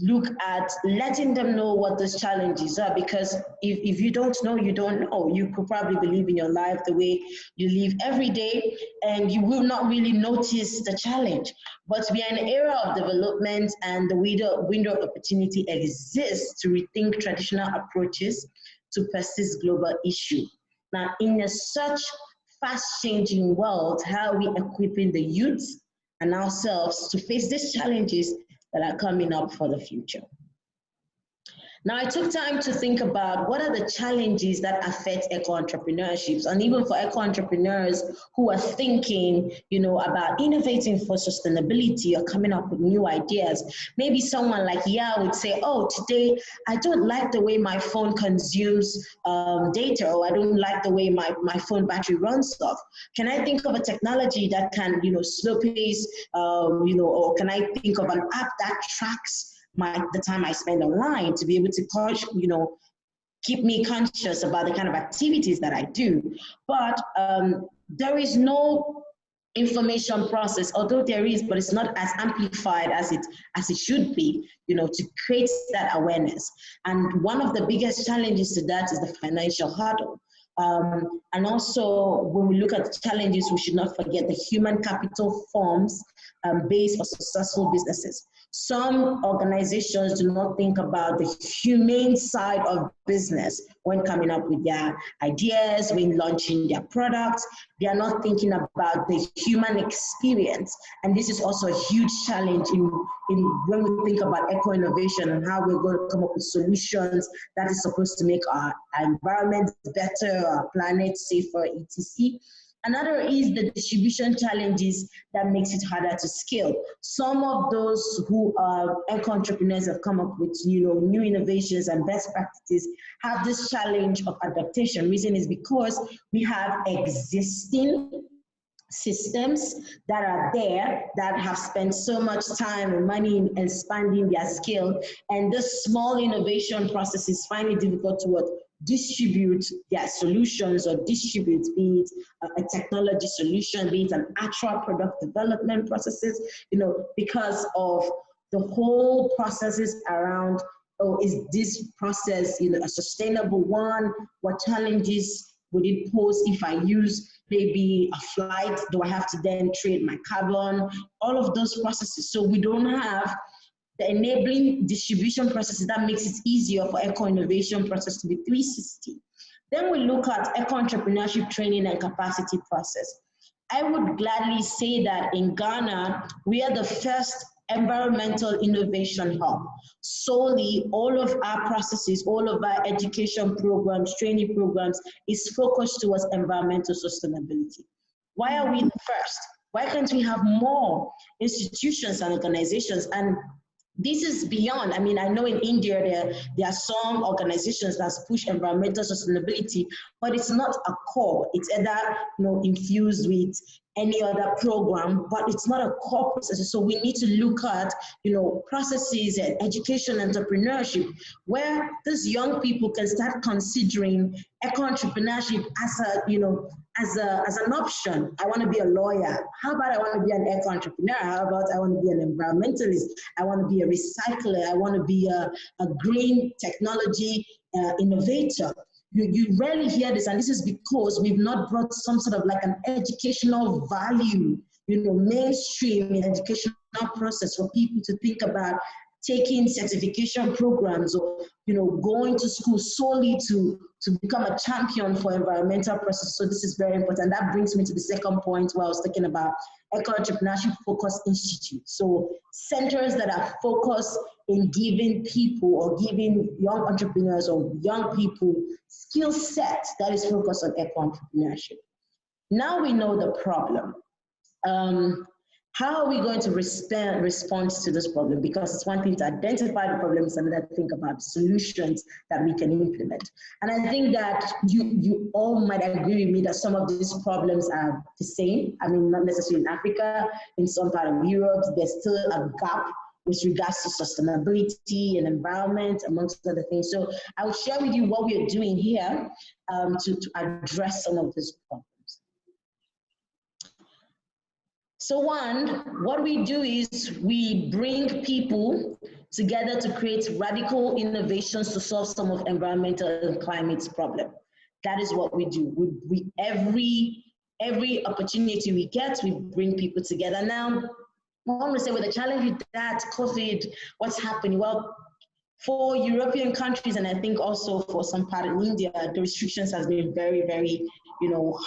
look at letting them know what those challenges are, because if you don't know, you don't know. You could probably be living your life the way you live every day, and you will not really notice the challenge. But we are in an era of development, and the window of opportunity exists to rethink traditional approaches to persist global issue. Now, in such fast-changing world, how are we equipping the youth and ourselves to face these challenges that are coming up for the future? Now, I took time to think about what are the challenges that affect eco-entrepreneurships, and even for eco-entrepreneurs who are thinking, about innovating for sustainability or coming up with new ideas. Maybe someone like would say, oh, today I don't like the way my phone consumes data, or I don't like the way my phone battery runs off. Can I think of a technology that can, slow pace, or can I think of an app that tracks the time I spend online to be able to, keep me conscious about the kind of activities that I do. But there is no information process, although there is, but it's not as amplified as it should be, to create that awareness. And one of the biggest challenges to that is the financial hurdle. And also, when we look at the challenges, we should not forget the human capital forms base for successful businesses. Some organizations do not think about the humane side of business when coming up with their ideas, when launching their products. They are not thinking about the human experience. And this is also a huge challenge in when we think about eco-innovation and how we're going to come up with solutions that is supposed to make our environment better, our planet safer, etc. Another is the distribution challenges that makes it harder to scale. Some of those who are eco-entrepreneurs have come up with new innovations and best practices have this challenge of adaptation. Reason is because we have existing systems that are there that have spent so much time and money in expanding their scale, and this small innovation processes find it difficult to distribute their solutions or distribute, be it a technology solution, be it an actual product development processes, because of the whole processes around, is this process a sustainable one? What challenges would it pose if I use maybe a flight? Do I have to then trade my carbon? All of those processes. So we don't have the enabling distribution processes that makes it easier for eco-innovation process to be 360. Then we look at eco-entrepreneurship training and capacity process. I would gladly say that in Ghana, we are the first environmental innovation hub. Solely, all of our processes, all of our education programs, training programs is focused towards environmental sustainability. Why are we the first? Why can't we have more institutions and organizations? And this is beyond, I know in India there are some organizations that push environmental sustainability, but it's not a core. It's either infused with any other program, but it's not a core process. So we need to look at, processes and education, entrepreneurship, where these young people can start considering eco-entrepreneurship as an option. I want to be a lawyer. How about I want to be an eco-entrepreneur? How about I want to be an environmentalist? I want to be a recycler. I want to be a green technology innovator. You rarely hear this, and this is because we've not brought some sort of like an educational value, mainstream in educational process for people to think about taking certification programs or, going to school solely to become a champion for environmental process. So this is very important. That brings me to the second point where I was talking about eco-entrepreneurship focused institutes. So centers that are focused in giving people or giving young entrepreneurs or young people skill set that is focused on eco-entrepreneurship. Now we know the problem. How are we going to respond to this problem? Because it's one thing to identify the problems and then think about solutions that we can implement. And I think that you all might agree with me that some of these problems are the same. I mean, not necessarily in Africa, in some part of Europe, there's still a gap with regards to sustainability and environment, amongst other things. So I will share with you what we are doing here to address some of these problems. So one, what we do is we bring people together to create radical innovations to solve some of environmental and climate problems. That is what we do. Every opportunity we get, we bring people together. Now, I want to say with the challenge with that, COVID, what's happening? Well, for European countries, and I think also for some part in India, the restrictions has been very, very,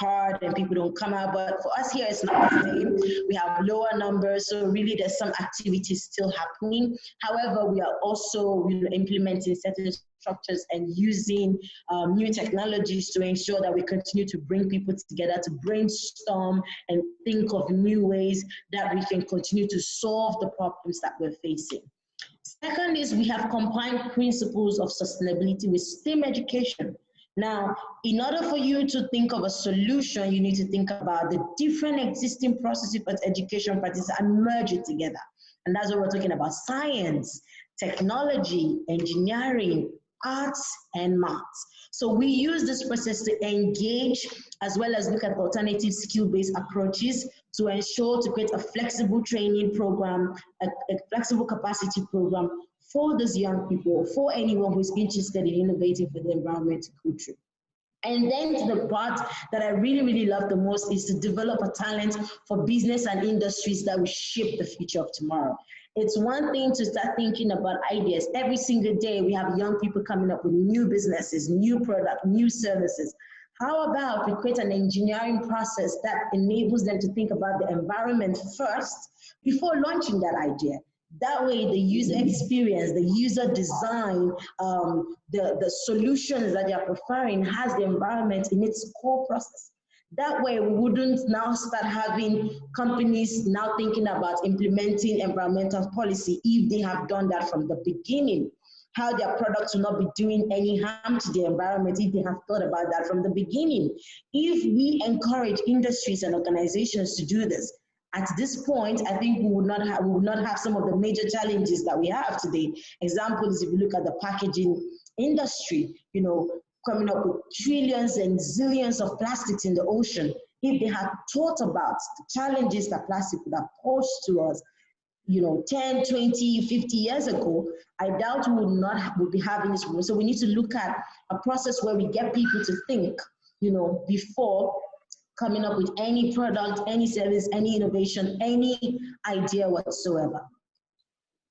hard and people don't come out. But for us here, it's not the same. We have lower numbers, so really there's some activities still happening. However, we are also implementing certain structures and using new technologies to ensure that we continue to bring people together to brainstorm and think of new ways that we can continue to solve the problems that we're facing. Second is we have combined principles of sustainability with STEM education. Now, in order for you to think of a solution, you need to think about the different existing processes of education practices and merge it together. And that's what we're talking about: science, technology, engineering, arts, and maths. So we use this process to engage as well as look at alternative skill-based approaches to ensure to create a flexible training program, a flexible capacity program for those young people, for anyone who's interested in innovating for the environment country. And then to the part that I really, really love the most is to develop a talent for business and industries that will shape the future of tomorrow. It's one thing to start thinking about ideas. Every single day we have young people coming up with new businesses, new products, new services. How about we create an engineering process that enables them to think about the environment first before launching that idea? That way, the user experience, the user design, the solutions that they're preferring has the environment in its core process. That way, we wouldn't now start having companies now thinking about implementing environmental policy if they have done that from the beginning. How their products will not be doing any harm to the environment if they have thought about that from the beginning. If we encourage industries and organizations to do this, at this point, I think we would not have some of the major challenges that we have today. Example is if you look at the packaging industry, coming up with trillions and zillions of plastics in the ocean. If they had thought about the challenges that plastic would have posed to us, 10, 20, 50 years ago, I doubt we would be having this problem. So we need to look at a process where we get people to think, before coming up with any product, any service, any innovation, any idea whatsoever.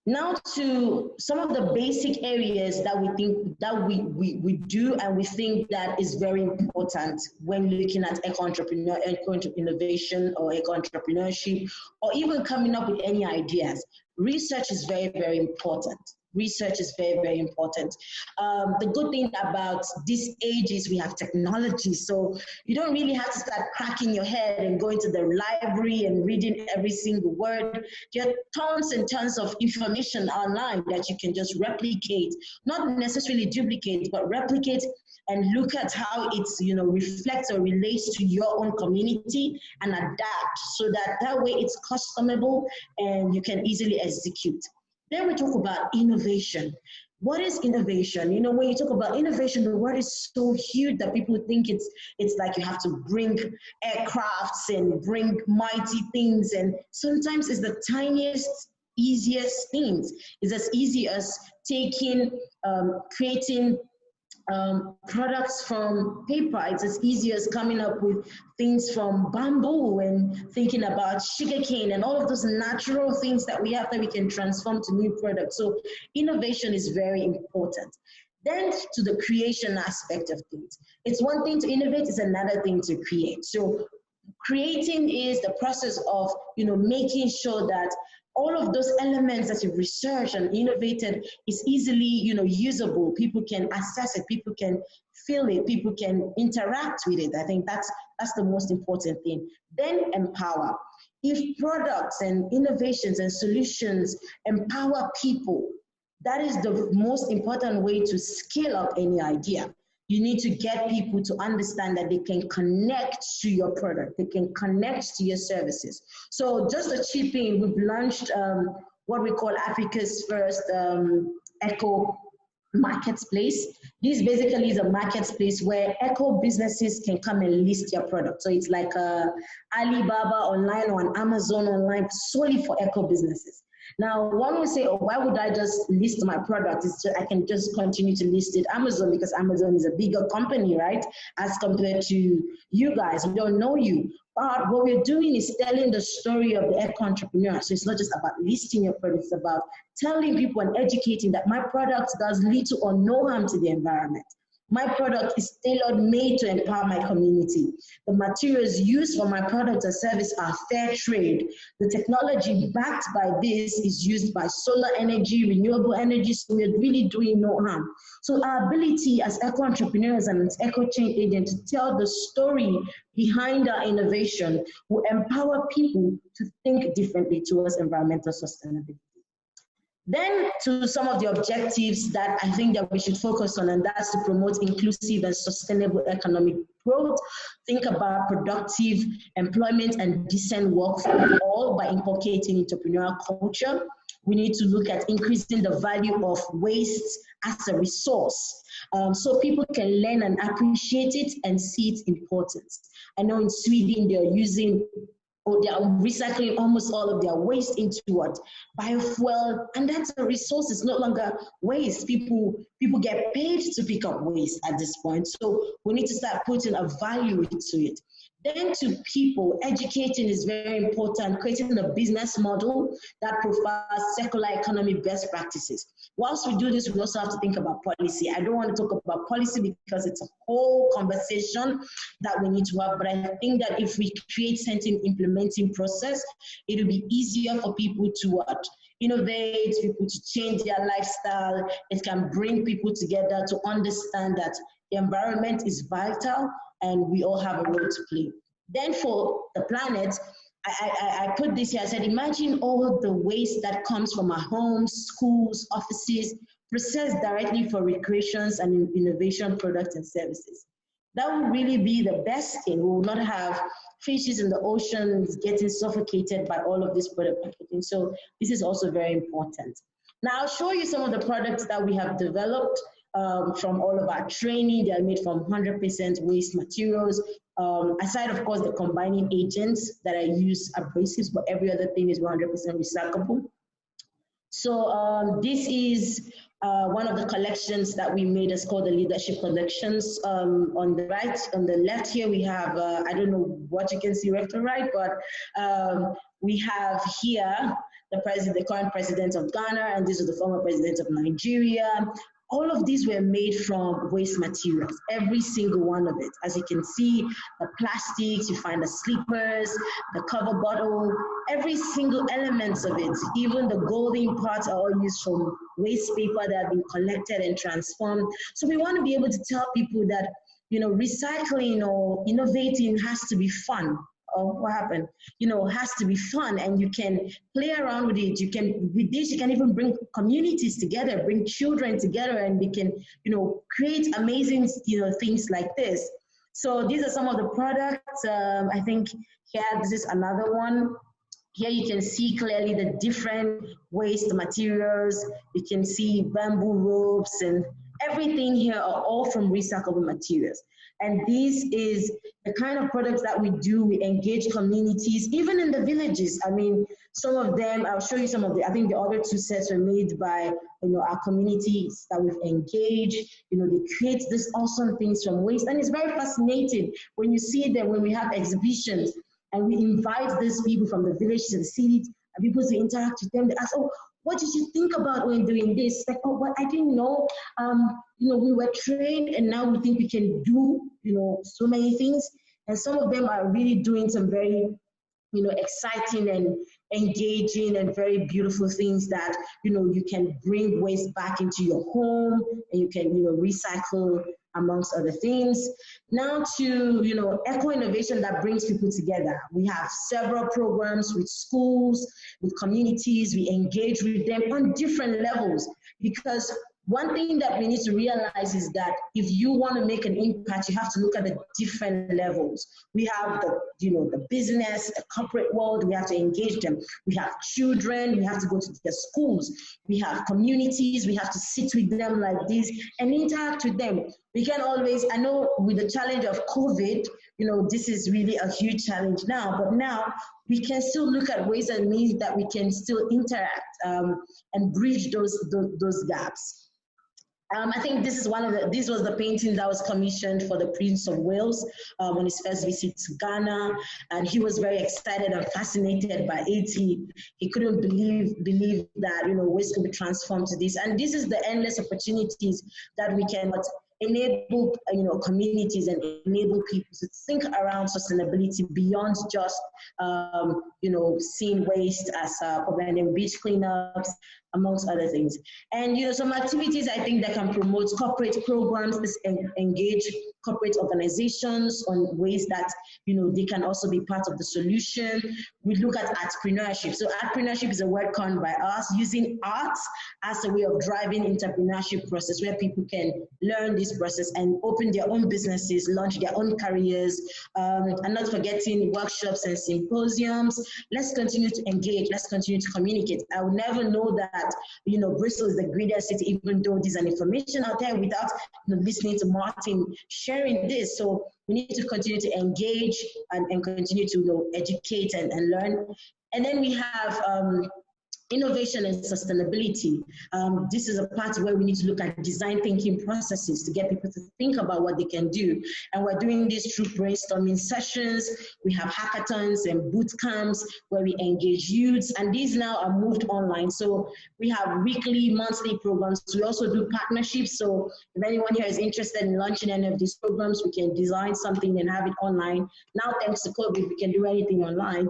Now to some of the basic areas that we think that we do and we think that is very important when looking at eco-innovation or eco-entrepreneurship, or even coming up with any ideas. Research is very, very important. Research is very, very important. The good thing about this age is we have technology, so you don't really have to start cracking your head and going to the library and reading every single word. There are tons and tons of information online that you can just replicate, not necessarily duplicate, but replicate and look at how it's, you know, reflects or relates to your own community and adapt so that way it's customizable and you can easily execute. Then we talk about innovation. What is innovation? You know, when you talk about innovation, the word is so huge that people think it's like you have to bring aircrafts and bring mighty things. And sometimes it's the tiniest, easiest things. It's as easy as taking, creating products from paper. It's as easy as coming up with things from bamboo and thinking about sugarcane and all of those natural things that we have that we can transform to new products. So innovation is very important. Then to the creation aspect of things. It's one thing to innovate, it's another thing to create. So creating is the process of, you know, making sure that all of those elements that you've researched and innovated is easily, you know, usable. People can access it, people can feel it, people can interact with it. I think that's the most important thing. Then empower. If products and innovations and solutions empower people, that is the most important way to scale up any idea. You need to get people to understand that they can connect to your product, they can connect to your services. So just to chip in, we've launched what we call Africa's first eco marketplace. This basically is a marketplace where eco businesses can come and list their product. So it's like a Alibaba online or an Amazon online solely for eco businesses. Now, one would say, oh, why would I just list my product? I can just continue to list it Amazon because Amazon is a bigger company, right? As compared to you guys, we don't know you. But what we're doing is telling the story of the eco entrepreneur. So it's not just about listing your product, it's about telling people and educating that my product does little or no harm to the environment. My product is tailor-made to empower my community. The materials used for my product or service are fair trade. The technology backed by this is used by solar energy, renewable energy, so we're really doing no harm. So our ability as eco-entrepreneurs and as eco-change agents to tell the story behind our innovation will empower people to think differently towards environmental sustainability. Then to some of the objectives that I think that we should focus on, and that's to promote inclusive and sustainable economic growth. Think about productive employment and decent work for all by inculcating entrepreneurial culture. We need to look at increasing the value of waste as a resource so people can learn and appreciate it and see its importance. I know in Sweden they're using they are recycling almost all of their waste into what? Biofuel, and that's a resource, it's no longer waste. People get paid to pick up waste at this point. So we need to start putting a value into it. Then to people, educating is very important, creating a business model that provides circular economy best practices. Whilst we do this, we also have to think about policy. I don't want to talk about policy because it's a whole conversation that we need to have, but I think that if we create certain implementing process, it'll be easier for people to innovate, people to change their lifestyle. It can bring people together to understand that the environment is vital and we all have a role to play. Then for the planet, I put this here, I said, imagine all the waste that comes from our homes, schools, offices, processed directly for recreations and innovation products and services. That would really be the best thing. We will not have fishes in the oceans getting suffocated by all of this product packaging. So this is also very important. Now I'll show you some of the products that we have developed from all of our training. They are made from 100% waste materials. Aside, of course, the combining agents that I use abrasives, but every other thing is 100% recyclable. So this is one of the collections that we made. It's called the Leadership Collections. On the right, on the left here, we have, I don't know what you can see left or right, but we have here the current president of Ghana, and this is the former president of Nigeria. All of these were made from waste materials, every single one of it. As you can see, the plastics, you find the sleepers, the cover bottle, every single element of it, even the golden parts are all used from waste paper that have been collected and transformed. So we want to be able to tell people that, you know, recycling or innovating has to be fun. oh, what happened? You know, has to be fun, and you can play around with it. You can, with this, you can even bring communities together, bring children together, and we can, you know, create amazing, you know, things like this. So these are some of the products. I think here, this is another one. Here you can see clearly the different waste materials. You can see bamboo ropes, and everything here are all from recyclable materials. And this is the kind of products that we do. We engage communities, even in the villages. I mean, some of them, I'll show you some of the, I think the other two sets were made by, you know, our communities that we've engaged. You know, they create these awesome things from waste. And it's very fascinating when you see them, when we have exhibitions, and we invite these people from the village to the city, and people to interact with them. They ask, oh, what did you think about when doing this? Like, oh, well, I didn't know. You know, we were trained, and now we think we can do, you know, so many things. And some of them are really doing some very, you know, exciting and engaging and very beautiful things that, you know, you can bring waste back into your home, and you can, you know, recycle, amongst other things. Now to, you know, eco-innovation that brings people together. We have several programs with schools, with communities. We engage with them on different levels, because one thing that we need to realize is that if you want to make an impact, you have to look at the different levels. We have the, you know, the business, the corporate world, we have to engage them. We have children, we have to go to their schools. We have communities, we have to sit with them like this and interact with them. We can always, I know with the challenge of COVID, you know, this is really a huge challenge now, but now we can still look at ways and means that we can still interact and bridge those gaps. I think this is this was the painting that was commissioned for the Prince of Wales on his first visit to Ghana, and he was very excited and fascinated by it. He couldn't believe that, you know, waste could be transformed to this, and this is the endless opportunities that we can enable, you know, communities and enable people to think around sustainability beyond just, you know, seeing waste as a problem, and beach cleanups, amongst other things. And, you know, some activities I think that can promote corporate programs, engage corporate organizations on ways that, you know, they can also be part of the solution. We look at entrepreneurship. So entrepreneurship is a word coined by us, using art as a way of driving entrepreneurship process, where people can learn this process and open their own businesses, launch their own careers, and not forgetting workshops and symposiums. Let's continue to engage. Let's continue to communicate. I would never know that, you know, Bristol is the greenest city, even though there's an information out there, without, you know, listening to Martin sharing this. So we need to continue to engage and continue to, you know, educate and learn. And then we have innovation and sustainability. This is a part where we need to look at design thinking processes to get people to think about what they can do. And we're doing this through brainstorming sessions. We have hackathons and boot camps where we engage youths, and these now are moved online. So we have weekly, monthly programs. We also do partnerships. So if anyone here is interested in launching any of these programs, we can design something and have it online. Now, thanks to COVID, we can do anything online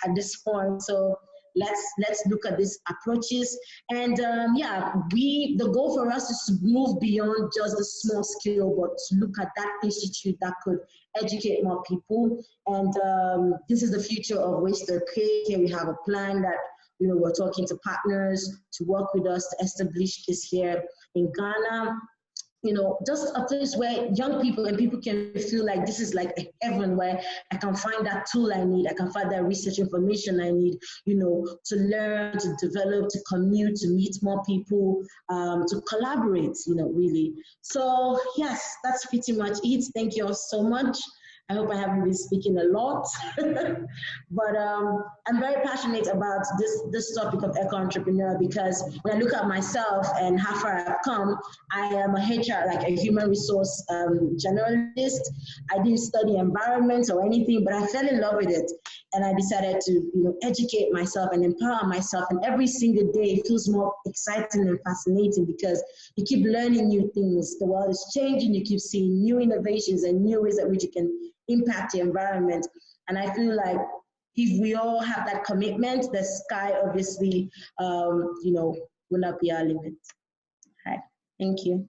at this point. So let's look at these approaches. And yeah, the goal for us is to move beyond just the small scale, but to look at that institute that could educate more people. And this is the future of Witten-Herdecke. Here we have a plan that, you know, we're talking to partners to work with us to establish this here in Ghana. You know, just a place where young people and people can feel like this is like a heaven, where I can find that tool I need, I can find that research information I need, you know, to learn, to develop, to commute, to meet more people, to collaborate, you know, really. So yes, that's pretty much it. Thank you all so much. I hope I haven't been speaking a lot, but I'm very passionate about this topic of eco-entrepreneur, because when I look at myself and how far I've come, I am a HR, like a human resource generalist. I didn't study environment or anything, but I fell in love with it. And I decided to, you know, educate myself and empower myself. And every single day it feels more exciting and fascinating, because you keep learning new things. The world is changing. You keep seeing new innovations and new ways at which you can impact the environment. And I feel like if we all have that commitment, the sky obviously, you know, will not be our limit. All right. Thank you.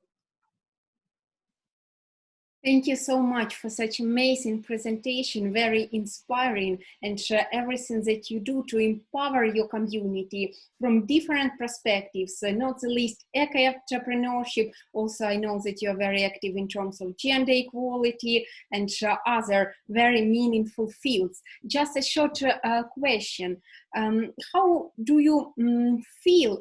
Thank you so much for such amazing presentation, very inspiring, and everything that you do to empower your community from different perspectives, not the least eco-entrepreneurship. Also, I know that you are very active in terms of gender equality and other very meaningful fields. Just a short question. How do you feel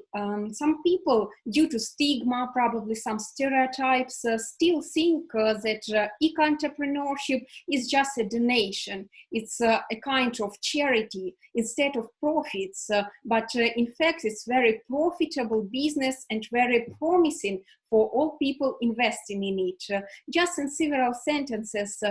some people, due to stigma, probably some stereotypes, still think that eco-entrepreneurship is just a donation, it's a kind of charity instead of profits, but in fact it's very profitable business and very promising for all people investing in it. Just in several sentences,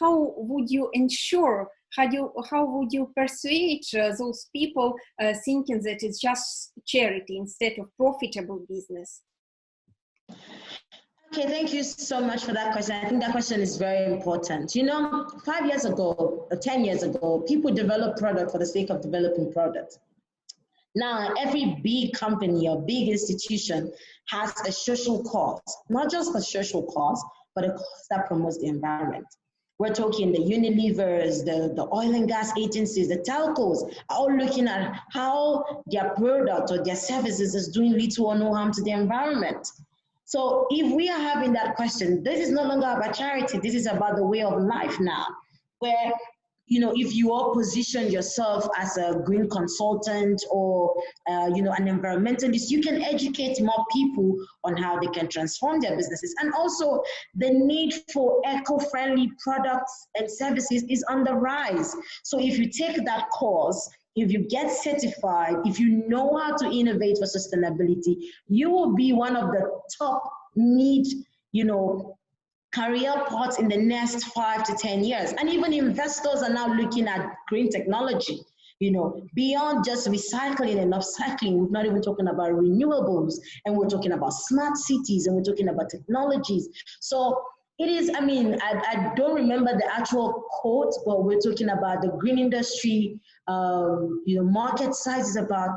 how would you ensure, how would you persuade those people thinking that it's just charity instead of profitable business? Okay, thank you so much for that question. I think that question is very important. You know, 5 years ago, or 10 years ago, people developed product for the sake of developing product. Now, every big company or big institution has a social cause, not just a social cause, but a cause that promotes the environment. We're talking the Unilevers, the oil and gas agencies, the telcos, are all looking at how their product or their services is doing little or no harm to the environment. So if we are having that question, this is no longer about charity, this is about the way of life now, where, you know, if you all position yourself as a green consultant or, you know, an environmentalist, you can educate more people on how they can transform their businesses. And also the need for eco-friendly products and services is on the rise. So if you take that course, if you get certified, if you know how to innovate for sustainability, you will be one of the top you know, career paths in the next 5 to 10 years. And even investors are now looking at green technology, you know, beyond just recycling and upcycling. We're not even talking about renewables, and we're talking about smart cities, and we're talking about technologies. So it is, I mean, I don't remember the actual quote, but we're talking about the green industry, you know, market size is about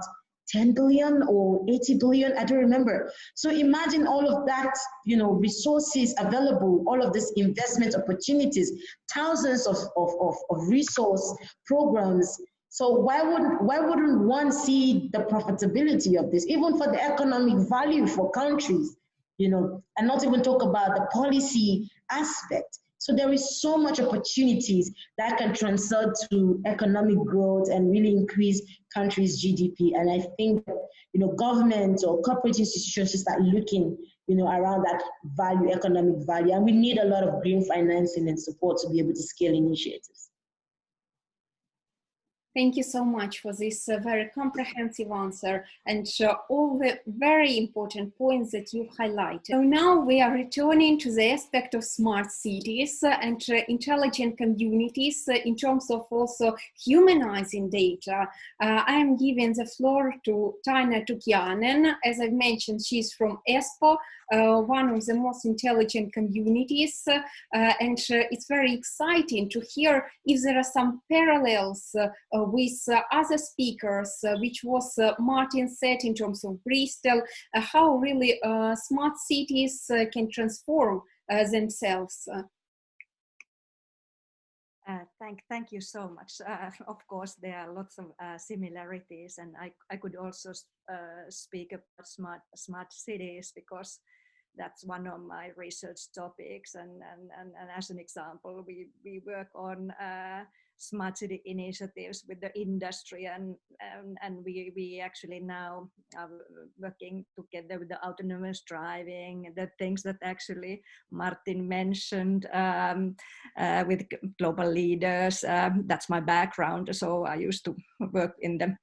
10 billion or 80 billion, I don't remember. So imagine all of that, you know, resources available, all of these investment opportunities, thousands of resource programs. So why wouldn't one see the profitability of this, even for the economic value for countries, you know, and not even talk about the policy aspect. So there is so much opportunities that can transfer to economic growth and really increase countries' GDP. And I think, you know, government or corporate institutions should start looking, you know, around that value, economic value. And we need a lot of green financing and support to be able to scale initiatives. Thank you so much for this very comprehensive answer and all the very important points that you've highlighted. So now we are returning to the aspect of smart cities and intelligent communities in terms of also humanizing data. I am giving the floor to Taina Tukiainen. As I've mentioned, she's from Espoo, one of the most intelligent communities, and it's very exciting to hear if there are some parallels with other speakers, which was Martin said in terms of Bristol, how really smart cities can transform themselves. Thank you so much. Of course, there are lots of similarities, and I could also speak about smart cities because that's one of my research topics. And as an example, we work on smart city initiatives with the industry, and we actually now are working together with the autonomous driving, the things that actually Martin mentioned with global leaders. That's my background, so I used to work in the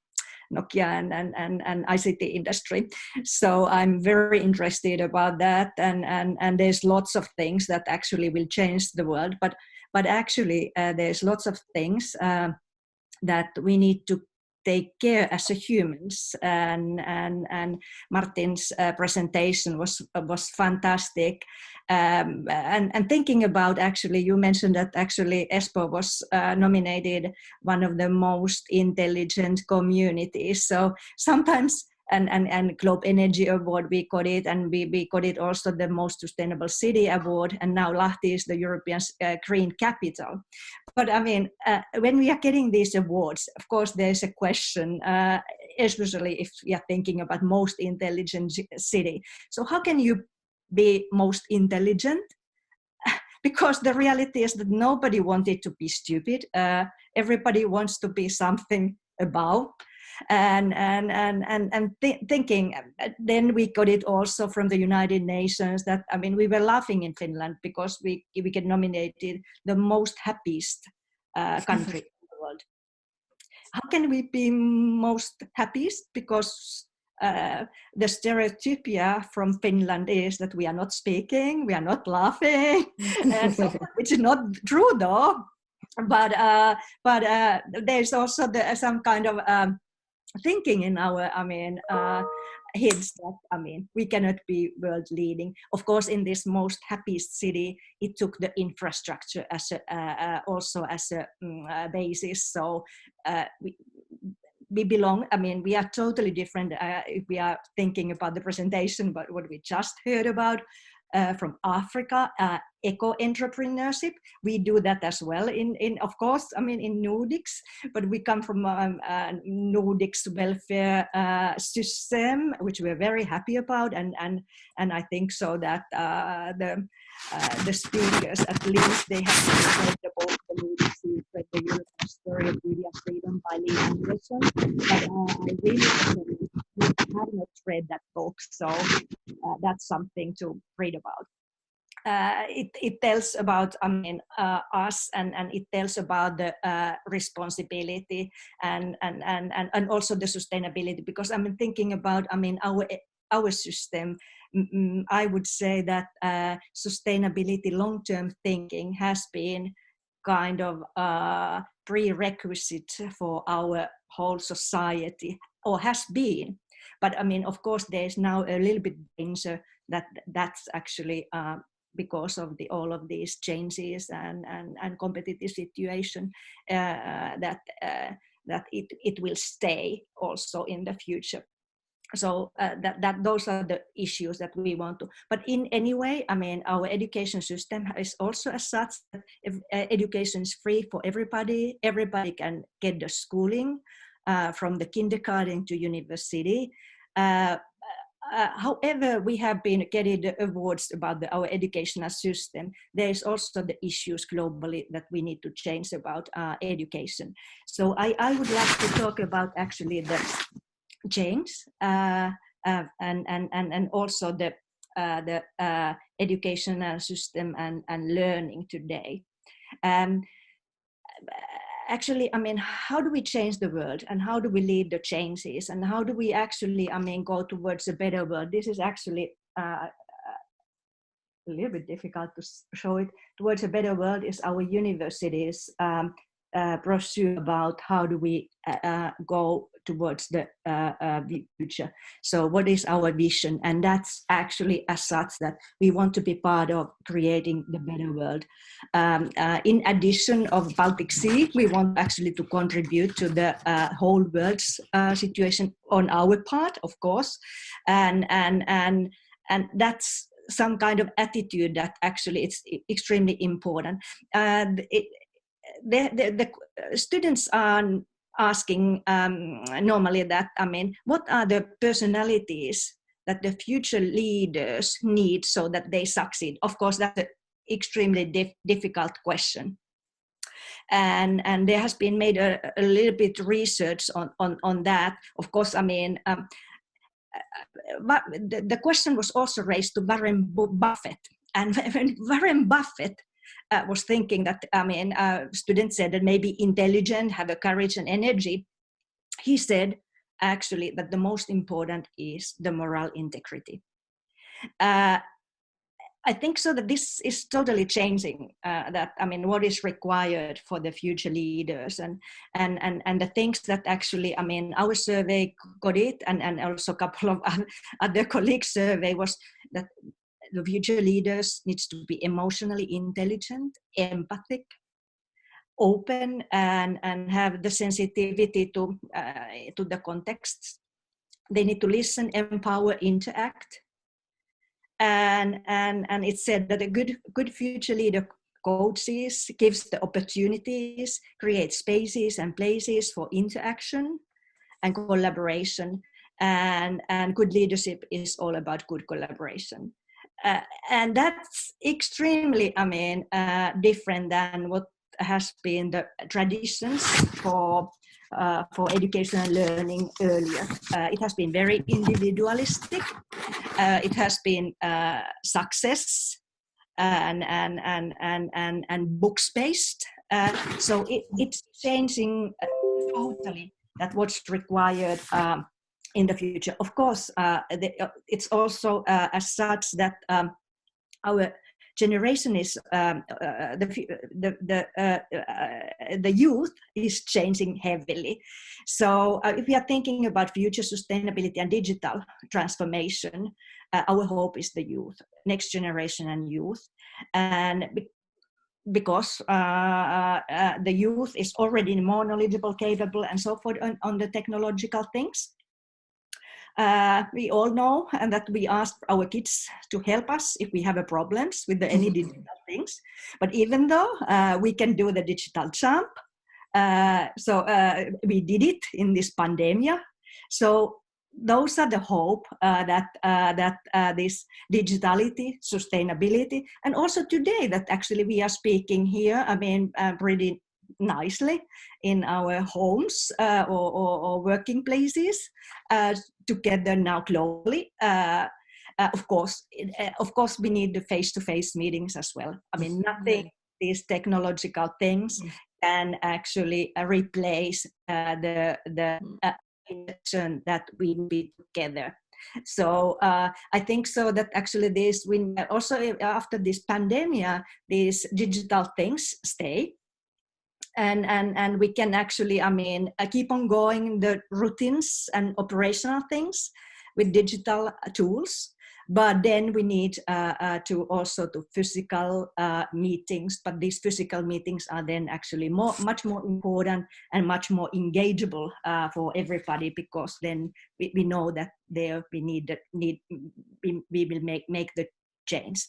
Nokia and ICT industry. So I'm very interested about that, and there's lots of things that actually will change the world, but actually there's lots of things that we need to take care as a humans, and Martin's presentation was fantastic. And thinking about, actually, you mentioned that actually Espoo was nominated one of the most intelligent communities. So sometimes and Globe Energy Award we got it, and we got it also the Most Sustainable City Award, and now Lahti is the European Green Capital. But I mean, when we are getting these awards, of course there's a question, especially if you are thinking about most intelligent city. So how can you be most intelligent? Because the reality is that nobody wanted to be stupid. Everybody wants to be something above. And thinking, then we got it also from the United Nations that, I mean, we were laughing in Finland because we get nominated the most happiest country in the world. How can we be most happiest? Because the stereotypia from Finland is that we are not speaking, we are not laughing, and so, which is not true though. But there's also some kind of thinking in our, heads that, we cannot be world leading. Of course, in this most happiest city, it took the infrastructure as also as a basis. So we belong, we are totally different if we are thinking about the presentation, but what we just heard about from Africa, eco-entrepreneurship. We do that as well in of course, in Nordics, but we come from Nordics welfare system, which we're very happy about, and I think so that the speakers, at least they have read the book, The Nordic Secret, The European Story of Media Freedom by Lee Anderson, but I really have not read that book, so that's something to read about. It tells about us, and it tells about the responsibility and also the sustainability, because I'm thinking about our system. I would say that sustainability, long-term thinking has been kind of prerequisite for our whole society, or has been. But of course, there's now a little bit danger that's actually because of all of these changes and competitive situation that it will stay also in the future. So that those are the issues that we want to. But in any way, our education system is also as such that if education is free for everybody. Everybody can get the schooling from the kindergarten to university. However, we have been getting the awards about our educational system. There is also the issues globally that we need to change about education. So I would like to talk about actually the change and also the educational system and learning today. Actually, how do we change the world, and how do we lead the changes, and how do we actually, go towards a better world? This is actually a little bit difficult to show it. Towards a better world is our universities brochure about how do we go towards the future. So what is our vision? And that's actually as such that we want to be part of creating the better world. In addition of Baltic Sea, we want actually to contribute to the whole world's situation on our part, of course. And that's some kind of attitude that actually it's extremely important. The students are asking normally that, what are the personalities that the future leaders need so that they succeed? Of course, that's an extremely difficult question. And there has been made a little bit research on that. Of course, but the question was also raised to Warren Buffett. And when Warren Buffett was thinking that, students said that maybe intelligent, have a courage and energy. He said actually that the most important is the moral integrity. I think so that this is totally changing that, what is required for the future leaders and the things that actually, our survey got it, and also a couple of other colleagues' survey was that the future leaders needs to be emotionally intelligent, empathic, open, and have the sensitivity to the context. They need to listen, empower, interact. And it said that a good future leader coaches, gives the opportunities, creates spaces and places for interaction and collaboration. And good leadership is all about good collaboration. And that's extremely, different than what has been the traditions for education and learning earlier. It has been very individualistic. It has been success and books based. So it's changing totally that what's required in the future. Of course, it's also as such that our generation is the youth is changing heavily. So if we are thinking about future sustainability and digital transformation, our hope is the youth, next generation and youth. And because the youth is already more knowledgeable, capable, and so forth on the technological things. We all know and that we ask our kids to help us if we have a problems with any digital things. But even though we can do the digital jump, so we did it in this pandemic. So those are the hope that this digitality, sustainability, and also today that actually we are speaking here, pretty nicely in our homes or working places together now globally. Of course, we need the face-to-face meetings as well. Nothing, these technological things can actually replace the connection that we be together. So I think so that actually this, when also after this pandemic, these digital things stay. And we can actually, keep on going the routines and operational things with digital tools. But then we need to also do physical meetings. But these physical meetings are then actually much more important and much more engageable for everybody, because then we know that there we will make the change.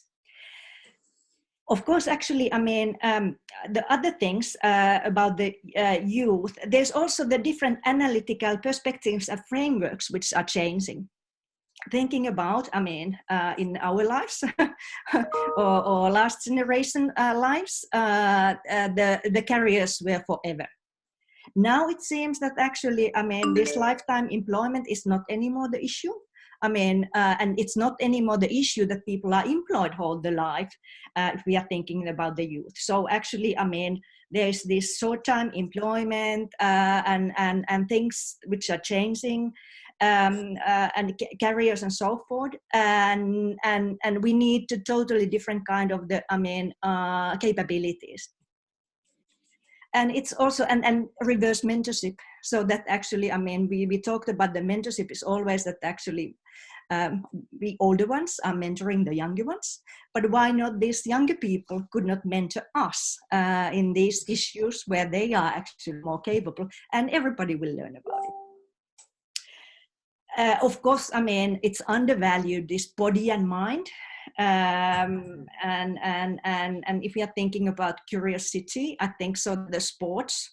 Of course, actually, the other things about the youth, there's also the different analytical perspectives and frameworks which are changing. Thinking about, in our lives or last generation lives, the careers were forever. Now it seems that actually, this lifetime employment is not anymore the issue. And it's not anymore the issue that people are employed all their life, if we are thinking about the youth. So actually, there's this short-time employment and things which are changing, and careers and so forth. And we need to totally different kind of the, capabilities. And it's also, and reverse mentorship. So that actually, we talked about the mentorship is always that actually we older ones are mentoring the younger ones, but why not these younger people could not mentor us in these issues where they are actually more capable, and everybody will learn about it. Of course, it's undervalued, this body and mind. And if we are thinking about curiosity, I think so the sports,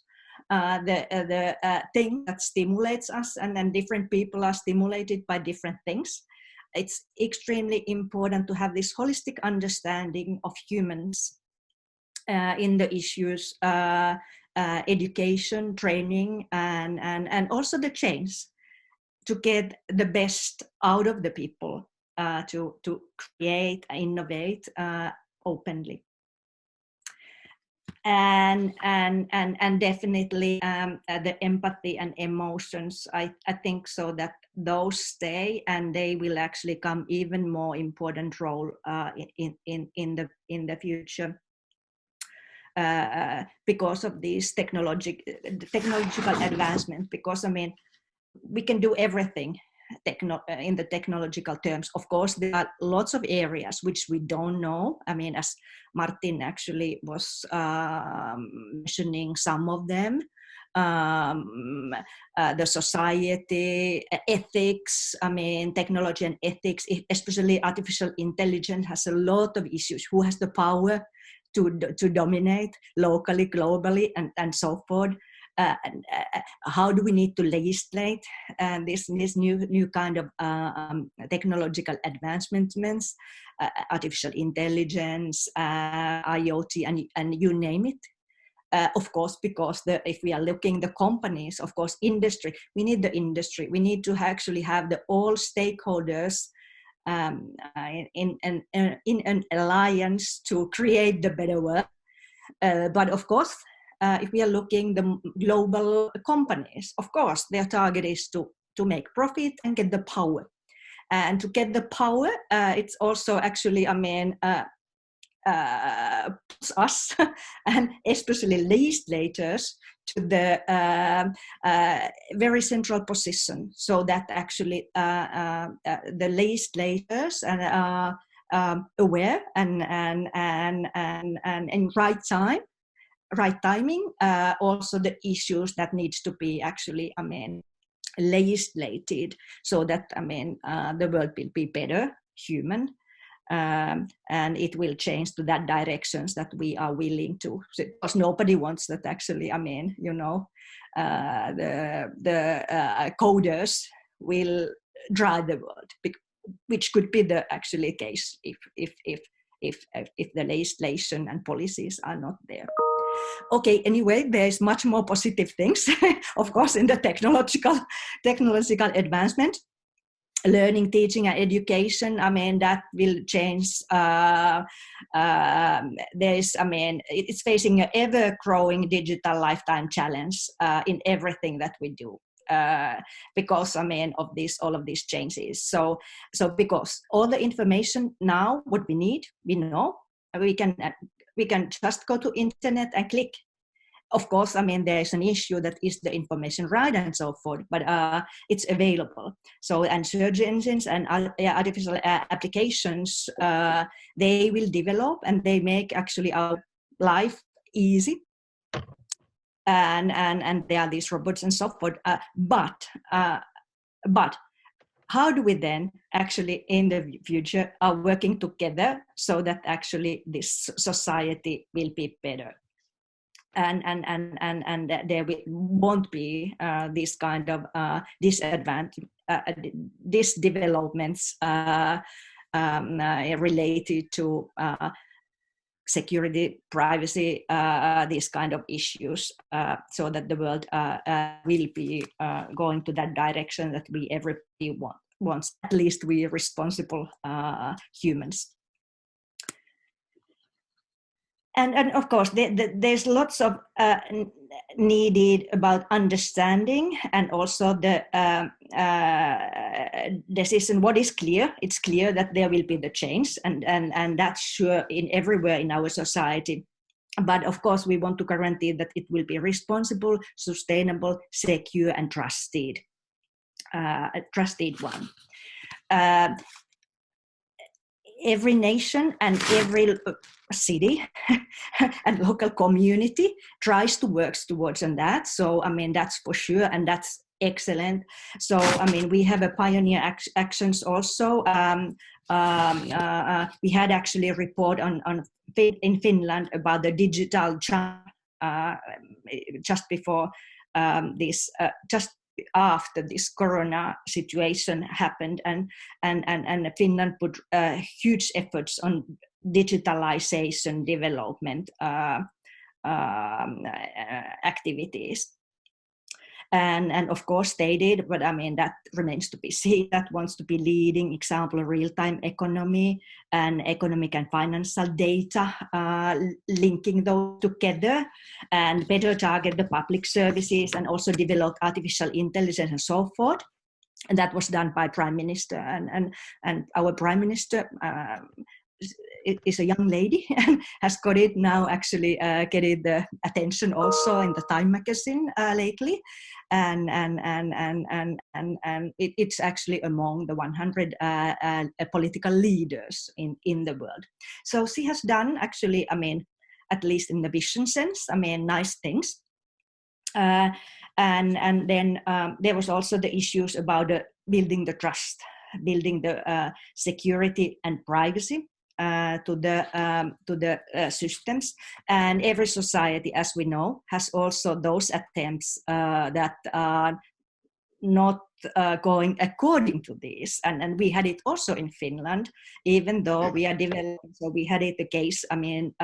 the thing that stimulates us, and then different people are stimulated by different things. It's extremely important to have this holistic understanding of humans in the issues, education, training, and also the change to get the best out of the people, to create, innovate openly. And definitely the empathy and emotions, I think so that those stay, and they will actually come even more important role in the future, because of these technological advancement. Because we can do everything in the technological terms. Of course, there are lots of areas which we don't know. As Martin actually was mentioning some of them, the society, ethics, technology and ethics, especially artificial intelligence has a lot of issues. Who has the power to dominate locally, globally, and so forth? How do we need to legislate this new kind of technological advancements, artificial intelligence, IoT, and you name it? Of course, because if we are looking the companies, of course, industry, we need the industry. We need to actually have all stakeholders in an alliance to create the better world. But of course, if we are looking the global companies, of course, their target is to make profit and get the power. And to get the power, it's also actually, puts us and especially legislators to the very central position, so that actually the legislators are aware and in right timing, also the issues that needs to be actually, legislated, so that, the world will be better, human, and it will change to that directions that we are willing to. Because nobody wants that actually, the coders will drive the world, which could be the actually case if the legislation and policies are not there. Okay, anyway, there's much more positive things, of course, in the technological advancement. Learning, teaching, and education, that will change. It's facing an ever-growing digital lifetime challenge in everything that we do. Because of all of these changes. So because all the information now, what we need, we know, we can just go to internet and click. Of course, there is an issue that is the information right and so forth, but it's available. So, and search engines and artificial applications, they will develop and they make actually our life easy. And there are these robots and so forth. But how do we then actually in the future are working together so that actually this society will be better? And there won't be this kind of disadvantage, these developments related to security, privacy, these kind of issues, so that the world will be going to that direction that we everybody wants, at least we responsible humans. And of course, there's lots of needed about understanding, and also the decision. What is clear? It's clear that there will be the change, and that's sure in everywhere in our society. But of course, we want to guarantee that it will be responsible, sustainable, secure, and trusted. A trusted one. Every nation and every city and local community tries to work towards that. So, that's for sure, and that's excellent. So, we have a pioneer actions also. We had actually a report in Finland about the digital chapter just before this, just after this corona situation happened, and Finland put huge efforts on digitalization development activities. And of course they did, but that remains to be seen. That wants to be leading example, real-time economy and economic and financial data, linking those together and better target the public services, and also develop artificial intelligence and so forth. And that was done by Prime Minister, and our Prime Minister is a young lady and has got it now, actually getting the attention also in the Time magazine lately, and it's actually among the 100 political leaders in the world. So she has done actually, at least in the vision sense, nice things. And then there was also the issues about building the trust, building the security and privacy to the systems. And every society, as we know, has also those attempts that are not going according to this, and we had it also in Finland, even though we are developing. So we had it the case, I mean,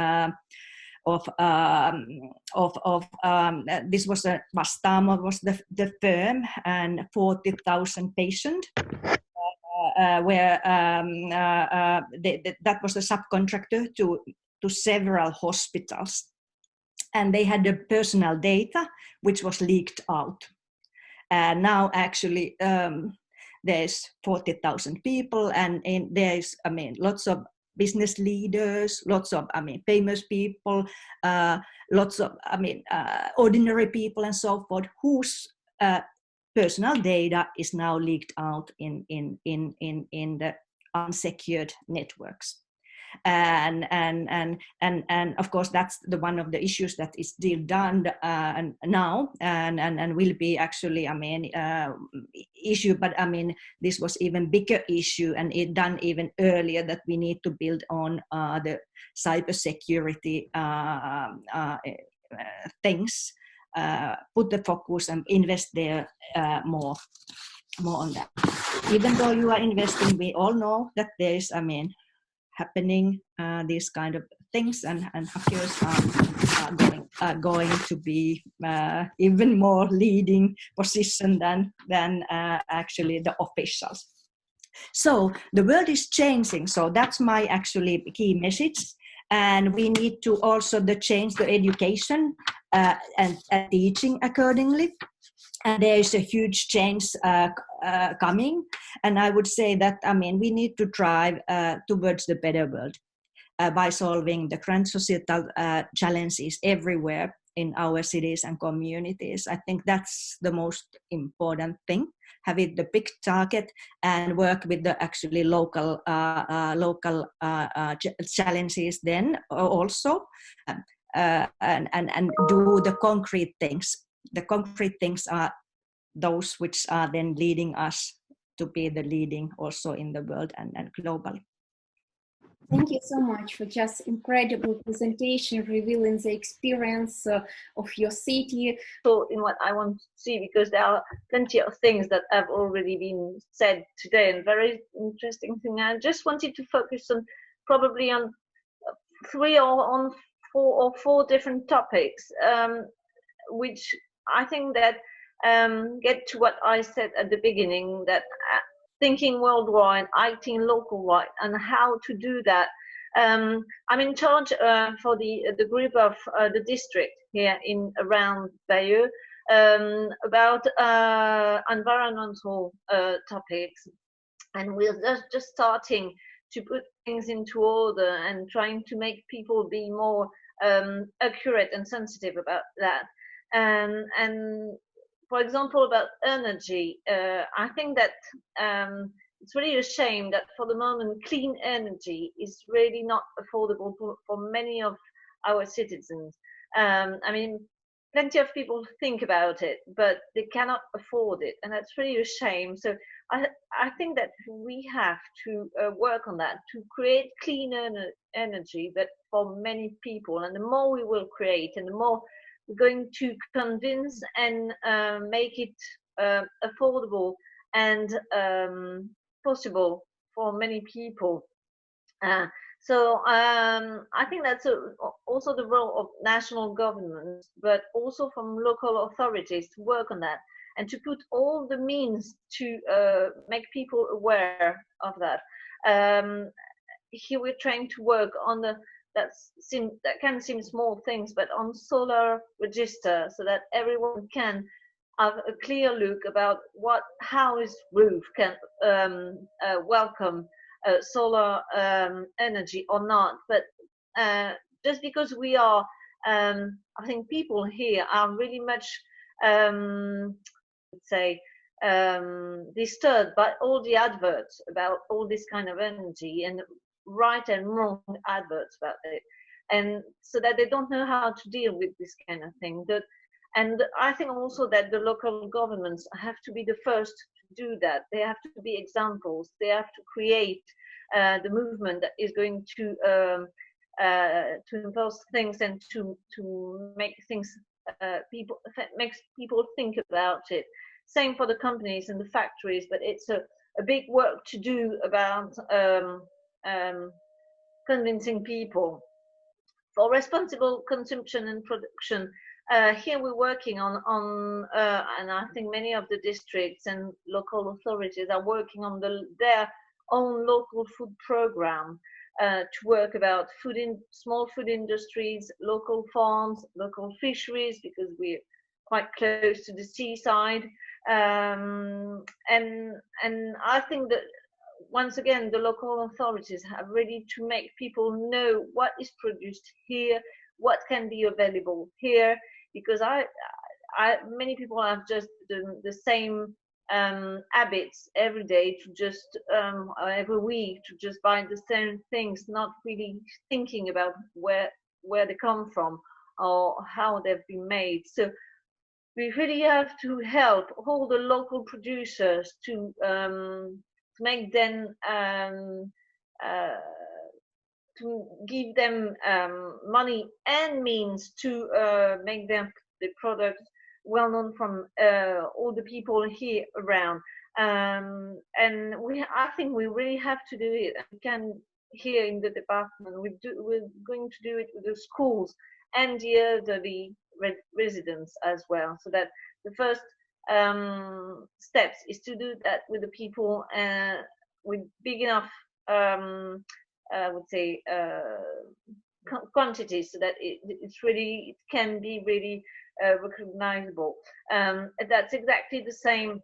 this was Vastaamo was the firm, and 40,000 patients, where that was a subcontractor to several hospitals, and they had the personal data which was leaked out. And now actually there's 40,000 people, and there's, I mean, lots of business leaders, lots of, I mean, famous people, lots of, I mean, ordinary people and so forth, whose personal data is now leaked out in the unsecured networks. And of course that's the one of the issues that is still done now and will be actually, I mean, issue. But I mean, this was even bigger issue, and it done even earlier, that we need to build on the cybersecurity things, put the focus and invest there more on that. Even though you are investing, we all know that there is, I mean, happening these kind of things, and hackers are going to be even more leading position than actually the officials. So the world is changing. So that's my actually key message, and we need to also change the education and teaching accordingly. And there is a huge change coming, and I would say that, I mean, we need to drive towards the better world by solving the current societal challenges everywhere in our cities and communities. I think that's the most important thing. Have it the big target and work with the actually local challenges then also, and do the concrete things. The concrete things are those which are then leading us to be the leading also in the world and globally. Thank you so much for just incredible presentation, revealing the experience of your city. So in what I want to see, because there are plenty of things that have already been said today, and very interesting thing. I just wanted to focus on probably on four different topics, which I think that get to what I said at the beginning, that thinking worldwide, acting local-wide, and how to do that. I'm in charge for the group of the district here in around Bayeux about environmental topics, and we're just starting to put things into order and trying to make people be more accurate and sensitive about that. And for example, about energy, I think that it's really a shame that for the moment clean energy is really not affordable for many of our citizens. I mean, plenty of people think about it, but they cannot afford it, and that's really a shame. So I think that we have to work on that, to create clean energy, but for many people. And the more we will create, and the more we're going to convince and make it affordable and possible for many people. So I think that's also the role of national governments, but also from local authorities to work on that and to put all the means to make people aware of that. Here we're trying to work on that can seem small things, but on solar register, so that everyone can have a clear look about how his roof can welcome solar energy or not. But just because we are, I think people here are really much, let's say, disturbed by all the adverts about all this kind of energy, and right and wrong adverts about it, and so that they don't know how to deal with this kind of thing. And I think also that the local governments have to be the first to do that. They have to be examples. They have to create the movement that is going to impose things and to make things makes people think about it. Same for the companies and the factories, but it's a big work to do about convincing people. For responsible consumption and production, here we're working on and I think many of the districts and local authorities are working on their own local food program to work about small food industries, local farms, local fisheries, because we're quite close to the seaside. And I think that once again, the local authorities have really to make people know what is produced here, what can be available here, because many people have just the same habits every day to just every week to just buy the same things, not really thinking about where they come from or how they've been made. So we really have to help all the local producers to make them to give them money and means to make them the product well known from all the people here around. And I think we really have to do it. We can here in the department. We're going to do it with the schools and the elderly residents as well. So that the first steps is to do that with the people with big enough, I would say, quantities, so that it can be really recognizable. That's exactly the same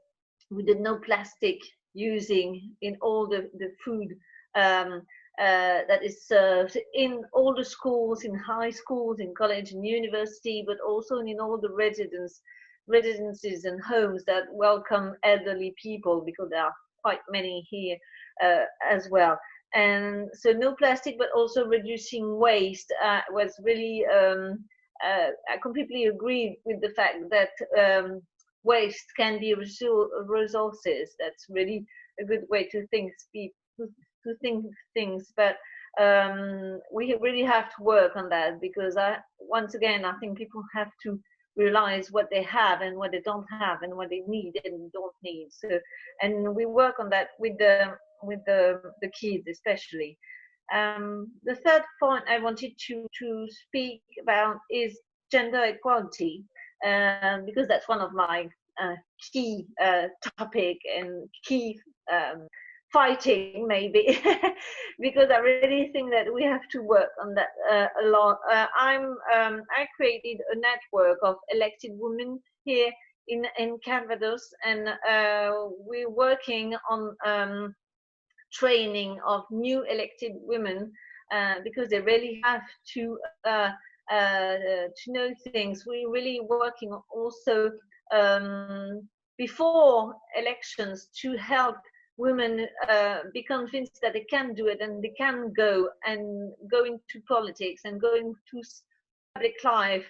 with the no plastic using in all the food that is served in all the schools, in high schools, in college and university, but also in all the residences and homes that welcome elderly people, because there are quite many here as well. And so no plastic, but also reducing waste was really, I completely agree with the fact that waste can be resources. That's really a good way to think things, but we really have to work on that, because once again, I think people have to realize what they have and what they don't have and what they need and don't need. So, and we work on that with the kids especially. The third point I wanted to speak about is gender equality, because that's one of my key topic and key fighting maybe, because I really think that we have to work on that a lot. I created a network of elected women here in Calvados, and we're working on training of new elected women, because they really have to know things. We're really working also before elections to help women be convinced that they can do it and they can go into politics and go into public life,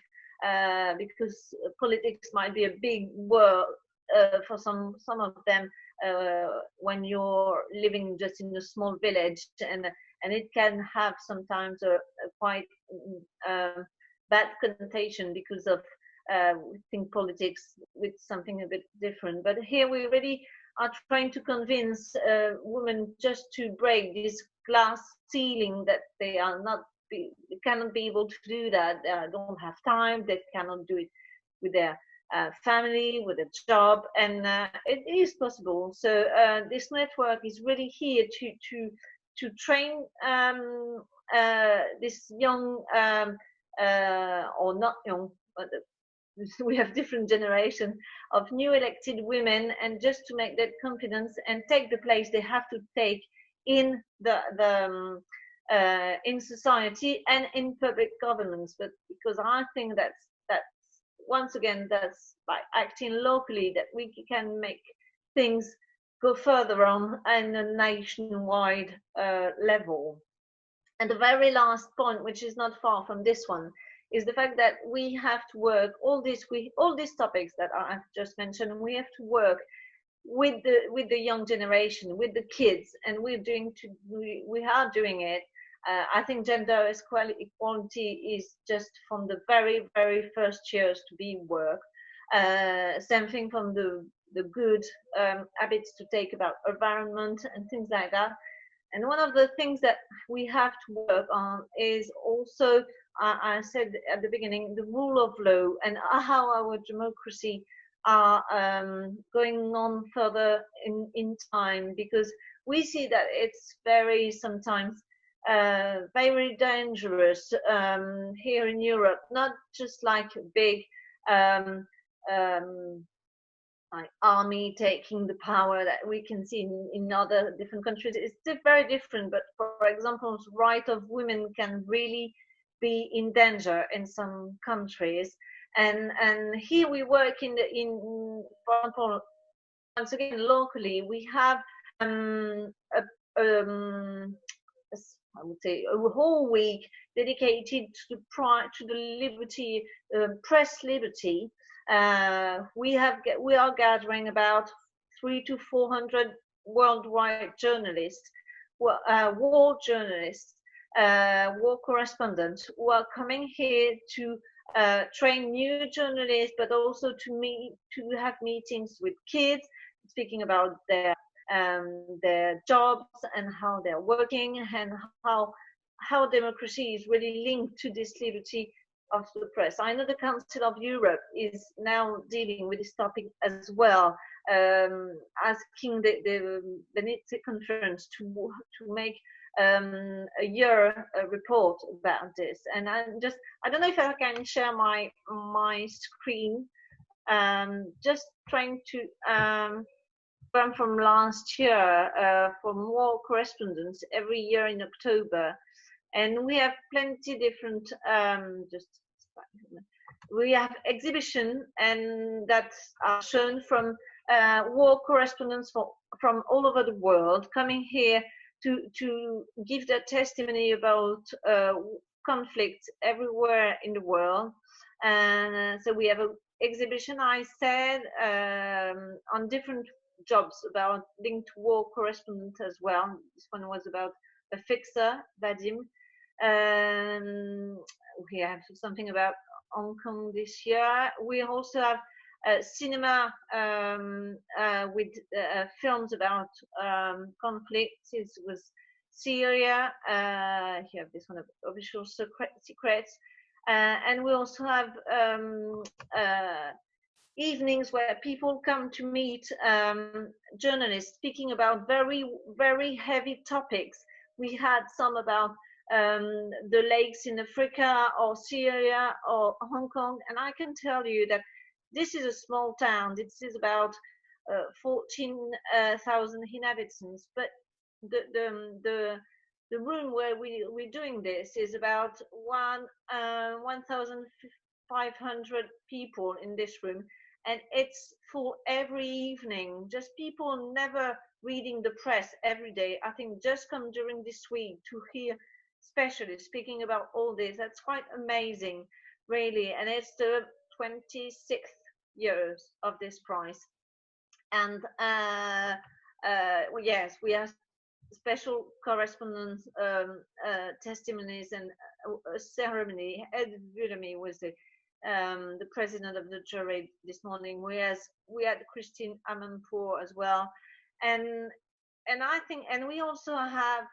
because politics might be a big word for some of them when you're living just in a small village, and it can have sometimes a quite bad connotation because of we think politics with something a bit different. But here we really are trying to convince women just to break this glass ceiling that they cannot be able to do that. They don't have time. They cannot do it with their family, with a job, and it is possible. So this network is really here to train this young or not young, but we have different generations of new elected women, and just to make that confidence and take the place they have to take in in society and in public governance. But because I think that's once again, that's by acting locally that we can make things go further on and a nationwide level. And the very last point, which is not far from this one, is the fact that we have to work all these topics that I've just mentioned. We have to work with the young generation, with the kids, and we are doing it. I think gender equality is just from the very, very first years to be work. Same thing from the good habits to take about environment and things like that. And one of the things that we have to work on is also, I said at the beginning, the rule of law and how our democracy are going on further in time, because we see that it's very sometimes very dangerous here in Europe, not just like a big like army taking the power that we can see in other different countries. It's very different, but for example, the right of women can really be in danger in some countries. And here we work for example, once again locally, we have I would say a whole week dedicated to the liberty, press liberty. We are gathering about 300 to 400 worldwide journalists, war journalists, war correspondents who are coming here to train new journalists, but also to have meetings with kids, speaking about their jobs and how they're working, and how democracy is really linked to this liberty of the press. I know the Council of Europe is now dealing with this topic as well, asking the Venice conference to make a year report about this. And I don't know if I can share my screen. Just trying to from last year for more correspondence every year in October, and we have plenty different we have exhibition and that are shown from war correspondents from all over the world coming here to give their testimony about conflicts everywhere in the world. And so we have an exhibition, I said, on different jobs about linked to war correspondent as well. This one was about a fixer, Vadim. We have something about Hong Kong this year. We also have cinema with films about conflicts. It was Syria. You have this one of official secrets. And we also have evenings where people come to meet journalists speaking about very, very heavy topics. We had some about the lakes in Africa or Syria or Hong Kong, and I can tell you that this is a small town. This is about 14,000 inhabitants, but the room where we're doing this is about 1,500 people in this room, and it's full every evening. Just people never reading the press every day. I think just come during this week to hear specialists speaking about all this. That's quite amazing, really. And it's the 26th years of this prize. And yes, we have special correspondence testimonies and a ceremony. Sanjay Biramny was the president of the jury this morning. We had Christine Amanpour as well, and I think, and we also have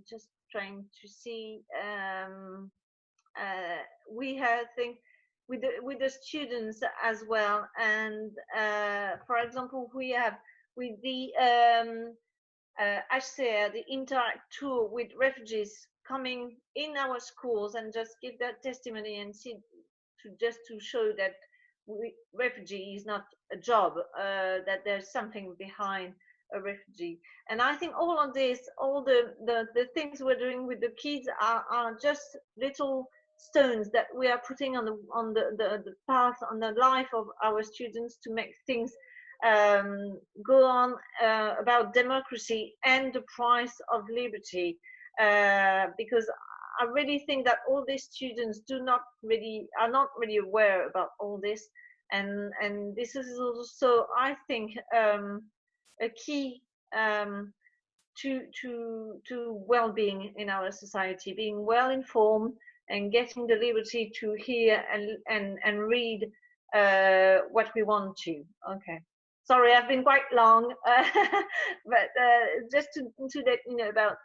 just trying to see we have think with the students as well, and for example we have with the HCR, the Interact tour with refugees coming in our schools and just give that testimony and see to show that refugee is not a job, that there's something behind a refugee. And I think all of this, all the things we're doing with the kids are just little stones that we are putting on the path, on the life of our students to make things go on about democracy and the price of liberty, because I really think that all these students are not really aware about all this, and this is also, I think, a key to well-being in our society, being well informed and getting the liberty to hear and read what we want to. Okay, sorry, I've been quite long, but just to let you know about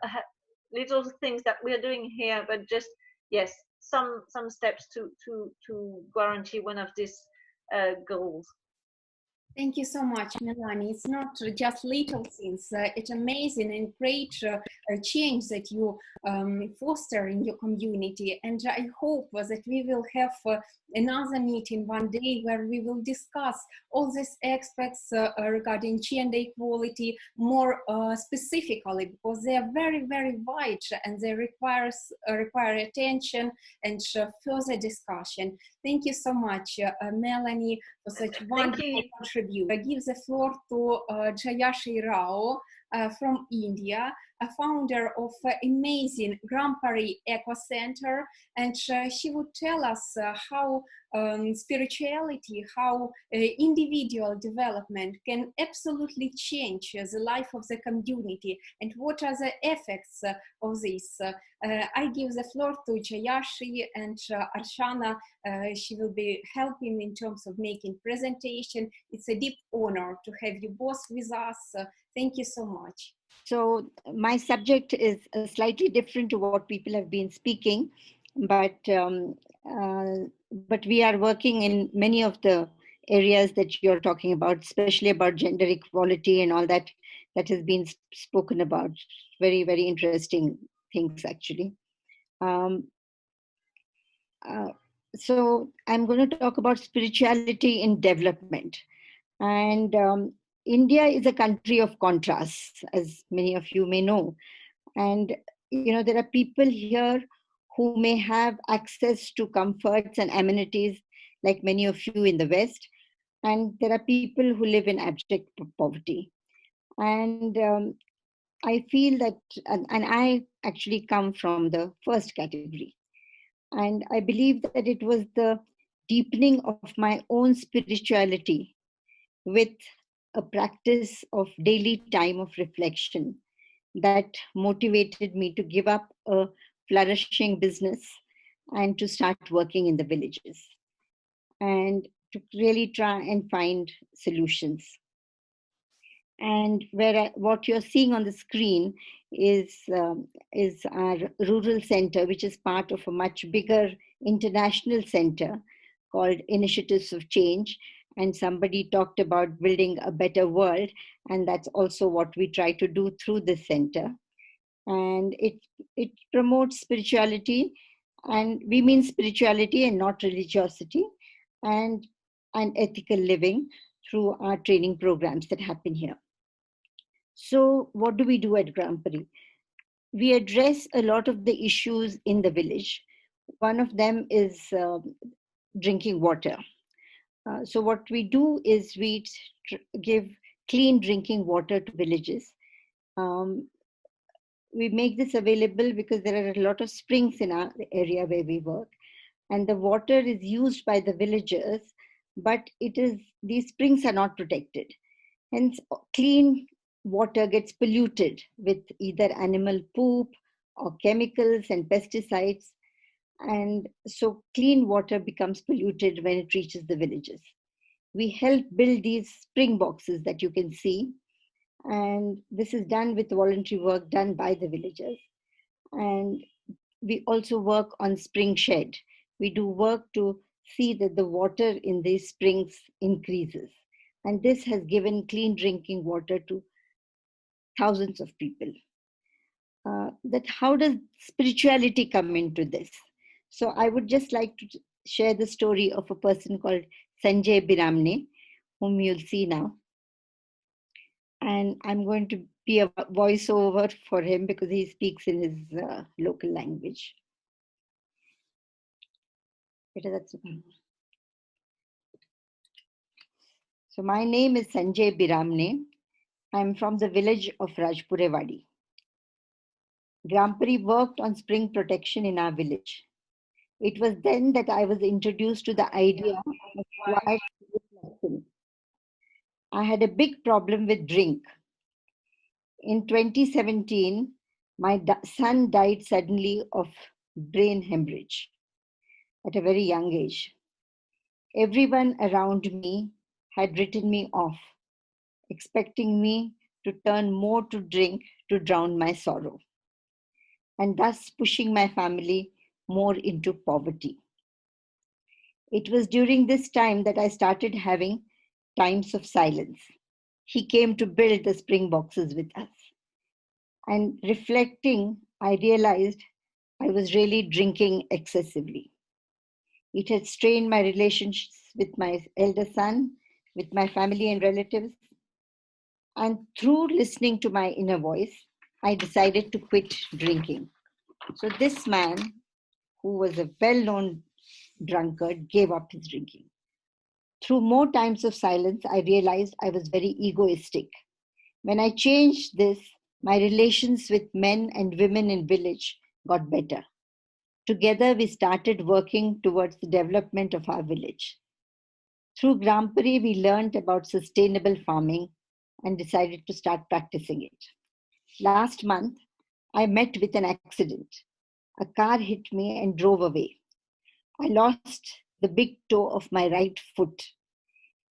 little things that we are doing here, but just, yes, some steps to guarantee one of these goals. Thank you so much, Melanie. It's not just little things. It's amazing and great change that you foster in your community. And I hope that we will have another meeting one day where we will discuss all these aspects regarding gender equality more specifically, because they are very, very wide and they require attention and further discussion. Thank you so much, Melanie, for such wonderful contribution. I give the floor to Jayashi Rao from India, a founder of amazing Grand Paris Eco Center, and she would tell us how spirituality, how individual development can absolutely change the life of the community, and what are the effects of this. I give the floor to Jayashi, and Arshana, she will be helping in terms of making presentation. It's a deep honor to have you both with us. Thank you so much. So my subject is slightly different to what people have been speaking, but we are working in many of the areas that you're talking about, especially about gender equality and all that has been spoken about. Very, very interesting things, actually. So I'm going to talk about spirituality in development. And India is a country of contrasts, as many of you may know. And, you know, there are people here who may have access to comforts and amenities like many of you in the West. And there are people who live in abject poverty. And I feel that, and I actually come from the first category. And I believe that it was the deepening of my own spirituality with a practice of daily time of reflection that motivated me to give up a flourishing business and to start working in the villages and to really try and find solutions. And what you're seeing on the screen is our rural center, which is part of a much bigger international center called Initiatives of Change. And somebody talked about building a better world, and that's also what we try to do through this center. And it promotes spirituality, and we mean spirituality and not religiosity, and ethical living through our training programs that happen here. So what do we do at Grand Paris? We address a lot of the issues in the village. One of them is drinking water. So what we do is we give clean drinking water to villages. We make this available because there are a lot of springs in our area where we work, and the water is used by the villagers, but these springs are not protected. Hence, clean water gets polluted with either animal poop or chemicals and pesticides. And so clean water becomes polluted when it reaches the villages. We help build these spring boxes that you can see. And this is done with voluntary work done by the villagers. And we also work on spring shed. We do work to see that the water in these springs increases. And this has given clean drinking water to thousands of people. That how does spirituality come into this? So I would just like to share the story of a person called Sanjay Biramny, whom you'll see now. And I'm going to be a voiceover for him because he speaks in his local language. So my name is Sanjay Biramny. I'm from the village of Rajpurewadi. Grampari worked on spring protection in our village. It was then that I was introduced to the idea of quiet reflection. I had a big problem with drink. In 2017, my son died suddenly of brain hemorrhage at a very young age. Everyone around me had written me off, expecting me to turn more to drink to drown my sorrow, and thus pushing my family more into poverty. It was during this time that I started having times of silence. He came to build the spring boxes with us. And reflecting, I realized I was really drinking excessively. It had strained my relationships with my elder son, with my family and relatives. And through listening to my inner voice, I decided to quit drinking. So this man, who was a well-known drunkard, gave up his drinking. Through more times of silence, I realized I was very egoistic. When I changed this, my relations with men and women in village got better. Together, we started working towards the development of our village. Through Grampari, we learned about sustainable farming and decided to start practicing it. Last month, I met with an accident. A car hit me and drove away. I lost the big toe of my right foot.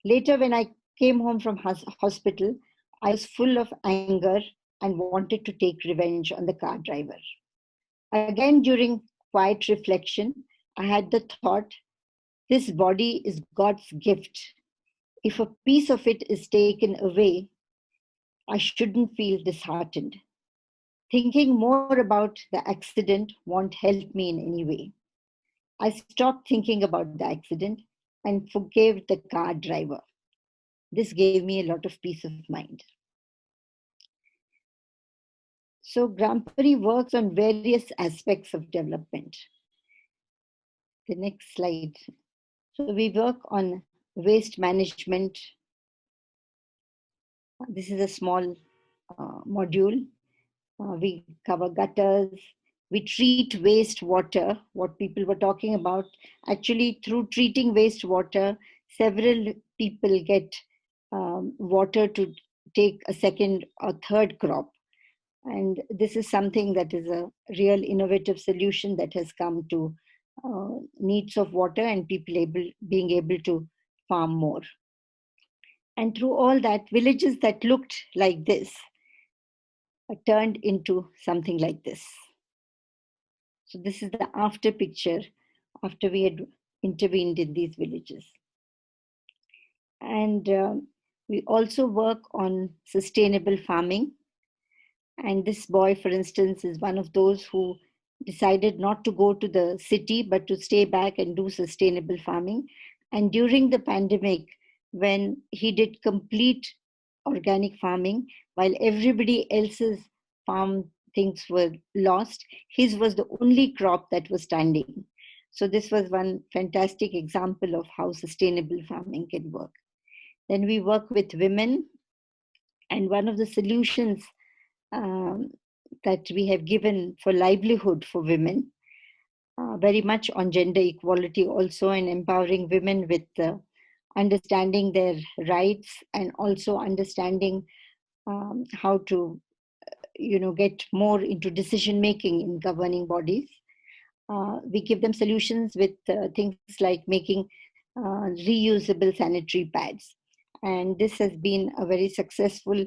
Later, when I came home from hospital, I was full of anger and wanted to take revenge on the car driver. Again, during quiet reflection, I had the thought, this body is God's gift. If a piece of it is taken away, I shouldn't feel disheartened. Thinking more about the accident won't help me in any way. I stopped thinking about the accident and forgave the car driver. This gave me a lot of peace of mind. So Grampari works on various aspects of development. The next slide. So we work on waste management. This is a small module. We cover gutters. We treat wastewater, what people were talking about. Actually, through treating wastewater, several people get water to take a second or third crop. And this is something that is a real innovative solution that has come to needs of water and people being able to farm more. And through all that, villages that looked like this turned into something like this. So this is the after picture after we had intervened in these villages. And we also work on sustainable farming. And this boy, for instance, is one of those who decided not to go to the city, but to stay back and do sustainable farming. And during the pandemic, when he did complete organic farming, while everybody else's farm things were lost, his was the only crop that was standing. So this was one fantastic example of how sustainable farming can work. Then we work with women, and one of the solutions that we have given for livelihood for women, very much on gender equality also, and empowering women with understanding their rights and also understanding how to get more into decision making in governing bodies. We give them solutions with things like making reusable sanitary pads, and this has been a very successful,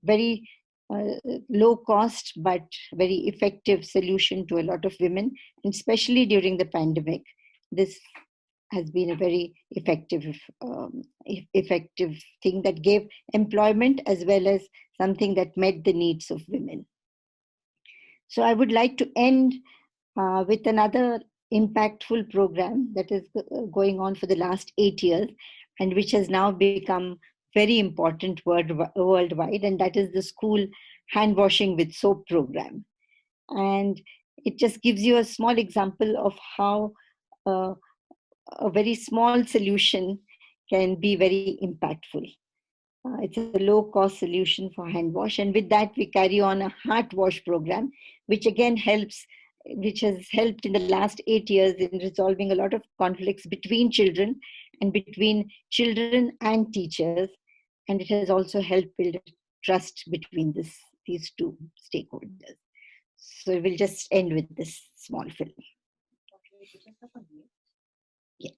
very low cost but very effective solution to a lot of women, and especially during the pandemic. This has been a very effective thing that gave employment as well as something that met the needs of women. So I would like to end with another impactful program that is going on for the last 8 years and which has now become very important worldwide, and that is the school hand washing with soap program. And it just gives you a small example of how a very small solution can be very impactful. It's a low-cost solution for hand wash. And with that, we carry on a heart wash program, which again which has helped in the last 8 years in resolving a lot of conflicts between children and between children and teachers. And it has also helped build trust between these two stakeholders. So we'll just end with this small film. Yeah.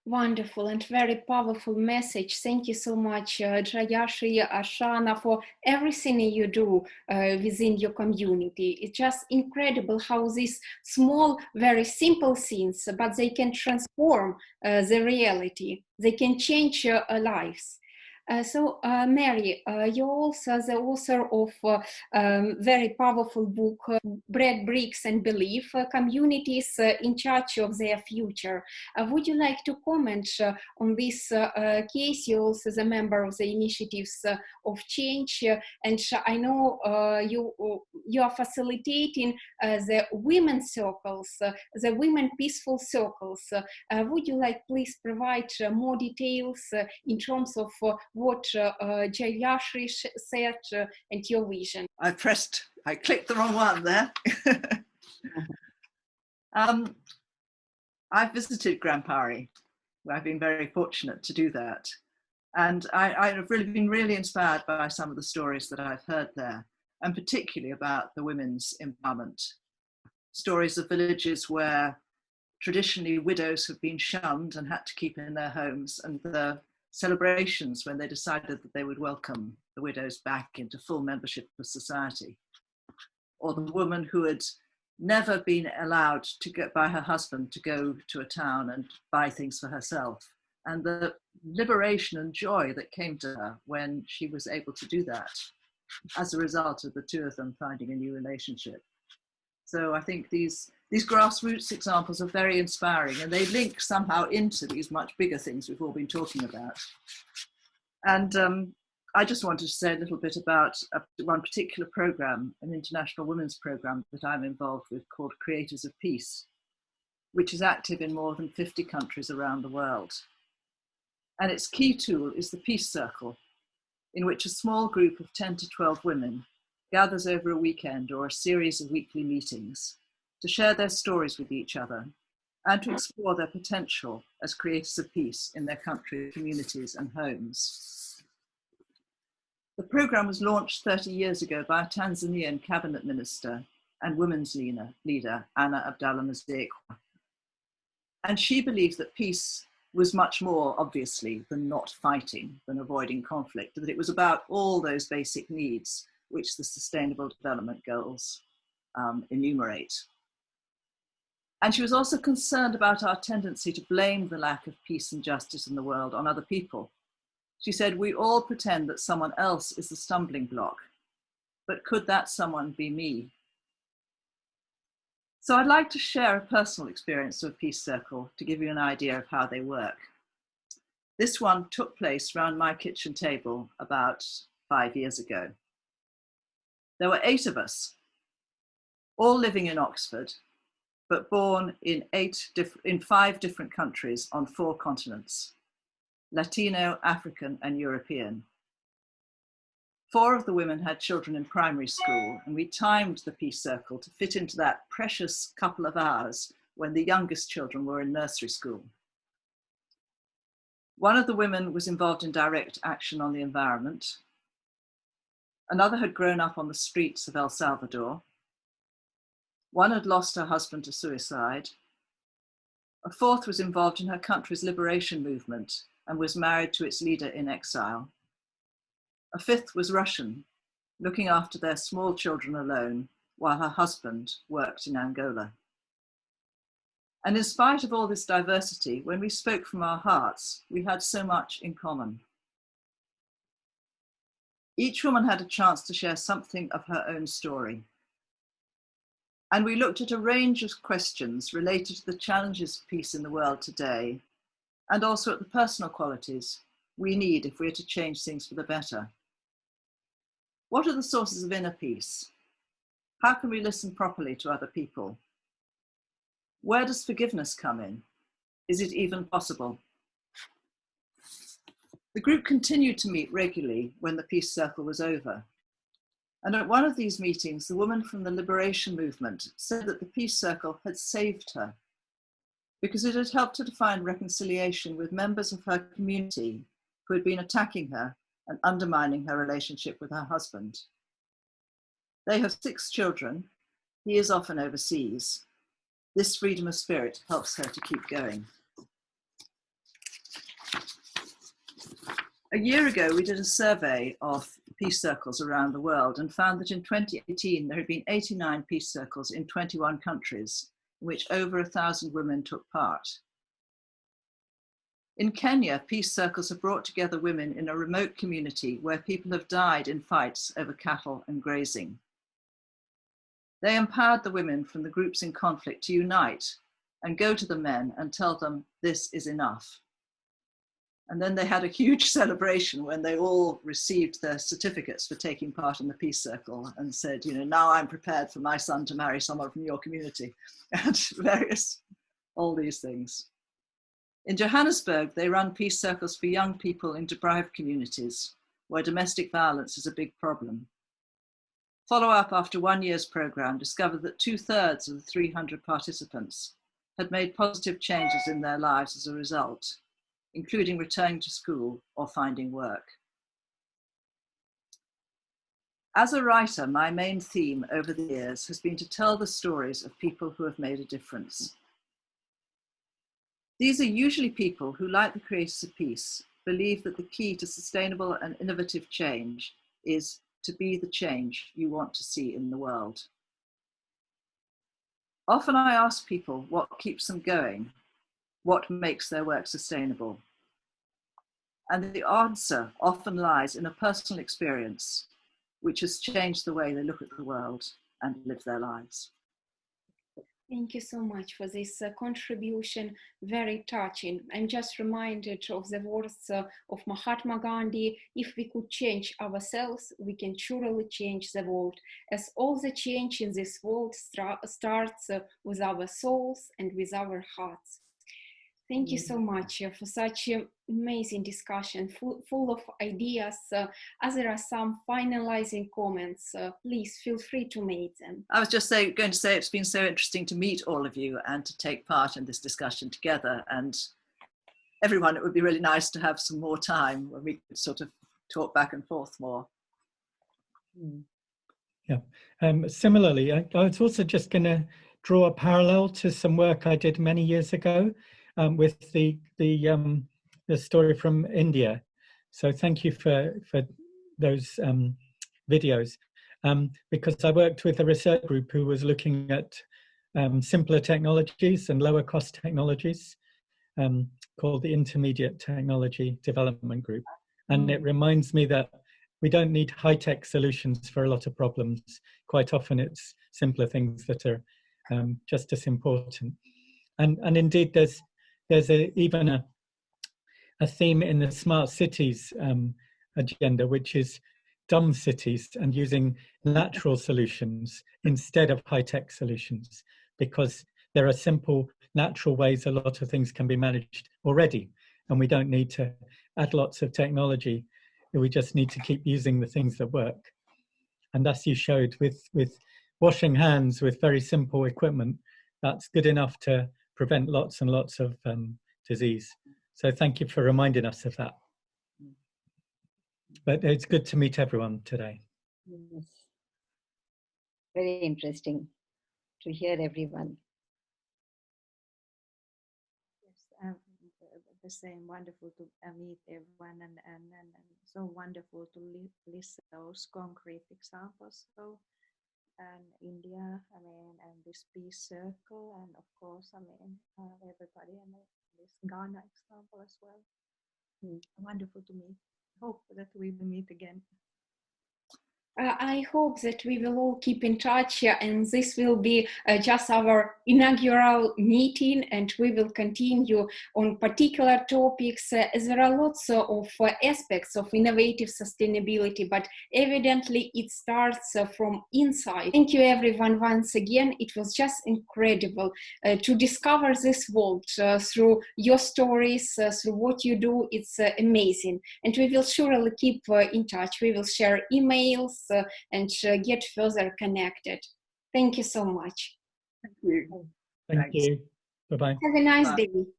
Wonderful and very powerful message. Thank you so much, Jayashri, Ashana, for everything you do within your community. It's just incredible how these small, very simple things, but they can transform the reality. They can change lives. So, Mary, you're also the author of very powerful book, Bread, Bricks and Belief, Communities in Charge of Their Future. Would you like to comment on this case? You're also the member of the Initiatives of Change, and I know you are facilitating the women's circles, the women peaceful circles. Would you like please provide more details in terms of what Jayashri said and your vision? I clicked the wrong one there. I've visited Grandpari. I've been very fortunate to do that. And I've really been really inspired by some of the stories that I've heard there, and particularly about the women's empowerment. Stories of villages where traditionally widows have been shunned and had to keep in their homes, and the celebrations when they decided that they would welcome the widows back into full membership of society. Or the woman who had never been allowed to get by her husband to go to a town and buy things for herself, and the liberation and joy that came to her when she was able to do that as a result of the two of them finding a new relationship. So I think these grassroots examples are very inspiring, and they link somehow into these much bigger things we've all been talking about. And I just wanted to say a little bit about one particular program, an international women's program that I'm involved with called Creators of Peace. which is active in more than 50 countries around the world. And its key tool is the Peace Circle, in which a small group of 10 to 12 women gathers over a weekend or a series of weekly meetings to share their stories with each other and to explore their potential as creators of peace in their country, communities and homes. The programme was launched 30 years ago by a Tanzanian cabinet minister and women's leader, Anna Abdallah Mzekwa. And she believes that peace was much more, obviously, than not fighting, than avoiding conflict, that it was about all those basic needs which the Sustainable Development Goals enumerate. And she was also concerned about our tendency to blame the lack of peace and justice in the world on other people. She said, we all pretend that someone else is the stumbling block, but could that someone be me? So I'd like to share a personal experience of Peace Circle to give you an idea of how they work. This one took place around my kitchen table about 5 years ago. There were 8 of us, all living in Oxford, but born in 5 different countries on 4 continents: Latino, African, and European. 4 of the women had children in primary school, and we timed the Peace Circle to fit into that precious couple of hours when the youngest children were in nursery school. One of the women was involved in direct action on the environment. Another had grown up on the streets of El Salvador. One had lost her husband to suicide. A 4th was involved in her country's liberation movement and was married to its leader in exile. A 5th was Russian, looking after their small children alone while her husband worked in Angola. And in spite of all this diversity, when we spoke from our hearts, we had so much in common. Each woman had a chance to share something of her own story. And we looked at a range of questions related to the challenges of peace in the world today, and also at the personal qualities we need if we're to change things for the better. What are the sources of inner peace? How can we listen properly to other people? Where does forgiveness come in? Is it even possible? The group continued to meet regularly when the Peace Circle was over. And at one of these meetings, the woman from the liberation movement said that the Peace Circle had saved her because it had helped her to find reconciliation with members of her community who had been attacking her and undermining her relationship with her husband. They have 6 children. He is often overseas. This freedom of spirit helps her to keep going. A year ago, we did a survey of peace circles around the world and found that in 2018, there had been 89 peace circles in 21 countries, in which over 1,000 women took part. In Kenya, peace circles have brought together women in a remote community where people have died in fights over cattle and grazing. They empowered the women from the groups in conflict to unite and go to the men and tell them this is enough. And then they had a huge celebration when they all received their certificates for taking part in the Peace Circle and said, you know, now I'm prepared for my son to marry someone from your community, and all these things. In Johannesburg, they run peace circles for young people in deprived communities where domestic violence is a big problem. Follow-up after 1 year's program discovered that 2/3 of the 300 participants had made positive changes in their lives as a result, including returning to school or finding work. As a writer, my main theme over the years has been to tell the stories of people who have made a difference. These are usually people who, like the creators of peace, believe that the key to sustainable and innovative change is to be the change you want to see in the world. Often I ask people what keeps them going, what makes their work sustainable. And the answer often lies in a personal experience which has changed the way they look at the world and live their lives. Thank you so much for this contribution, very touching. I'm just reminded of the words of Mahatma Gandhi: if we could change ourselves, we can surely change the world, as all the change in this world starts with our souls and with our hearts. Thank you so much for such an amazing discussion, full of ideas. As there are some finalizing comments, please feel free to make them. I was just going to say it's been so interesting to meet all of you and to take part in this discussion together. And everyone, it would be really nice to have some more time when we could sort of talk back and forth more. Yeah. Similarly, I was also just going to draw a parallel to some work I did many years ago with the story from India. So thank you for those videos, because I worked with a research group who was looking at simpler technologies and lower cost technologies, called the Intermediate Technology Development Group. And it reminds me that we don't need high-tech solutions for a lot of problems. Quite often it's simpler things that are just as important. And indeed, there's even a theme in the smart cities agenda, which is dumb cities and using natural solutions instead of high-tech solutions, because there are simple, natural ways a lot of things can be managed already, and we don't need to add lots of technology. We just need to keep using the things that work. And thus you showed with washing hands with very simple equipment, that's good enough to prevent lots and lots of disease. So thank you for reminding us of that. But it's good to meet everyone today. Yes. Very interesting to hear everyone. Yes, the same. Wonderful to meet everyone, and so wonderful to list those concrete examples. So, and India, I mean, and this peace circle, and of course, I mean, everybody, and this Ghana example as well. Wonderful to meet. Hope that we will meet again. I hope that we will all keep in touch, and this will be just our inaugural meeting, and we will continue on particular topics, as there are lots of aspects of innovative sustainability, but evidently it starts from inside. Thank you everyone once again. It was just incredible to discover this world through your stories, through what you do. It's amazing, and we will surely keep in touch. We will share emails and get further connected. Thank you so much. Thank you. Thank you. Bye-bye. Have a nice day.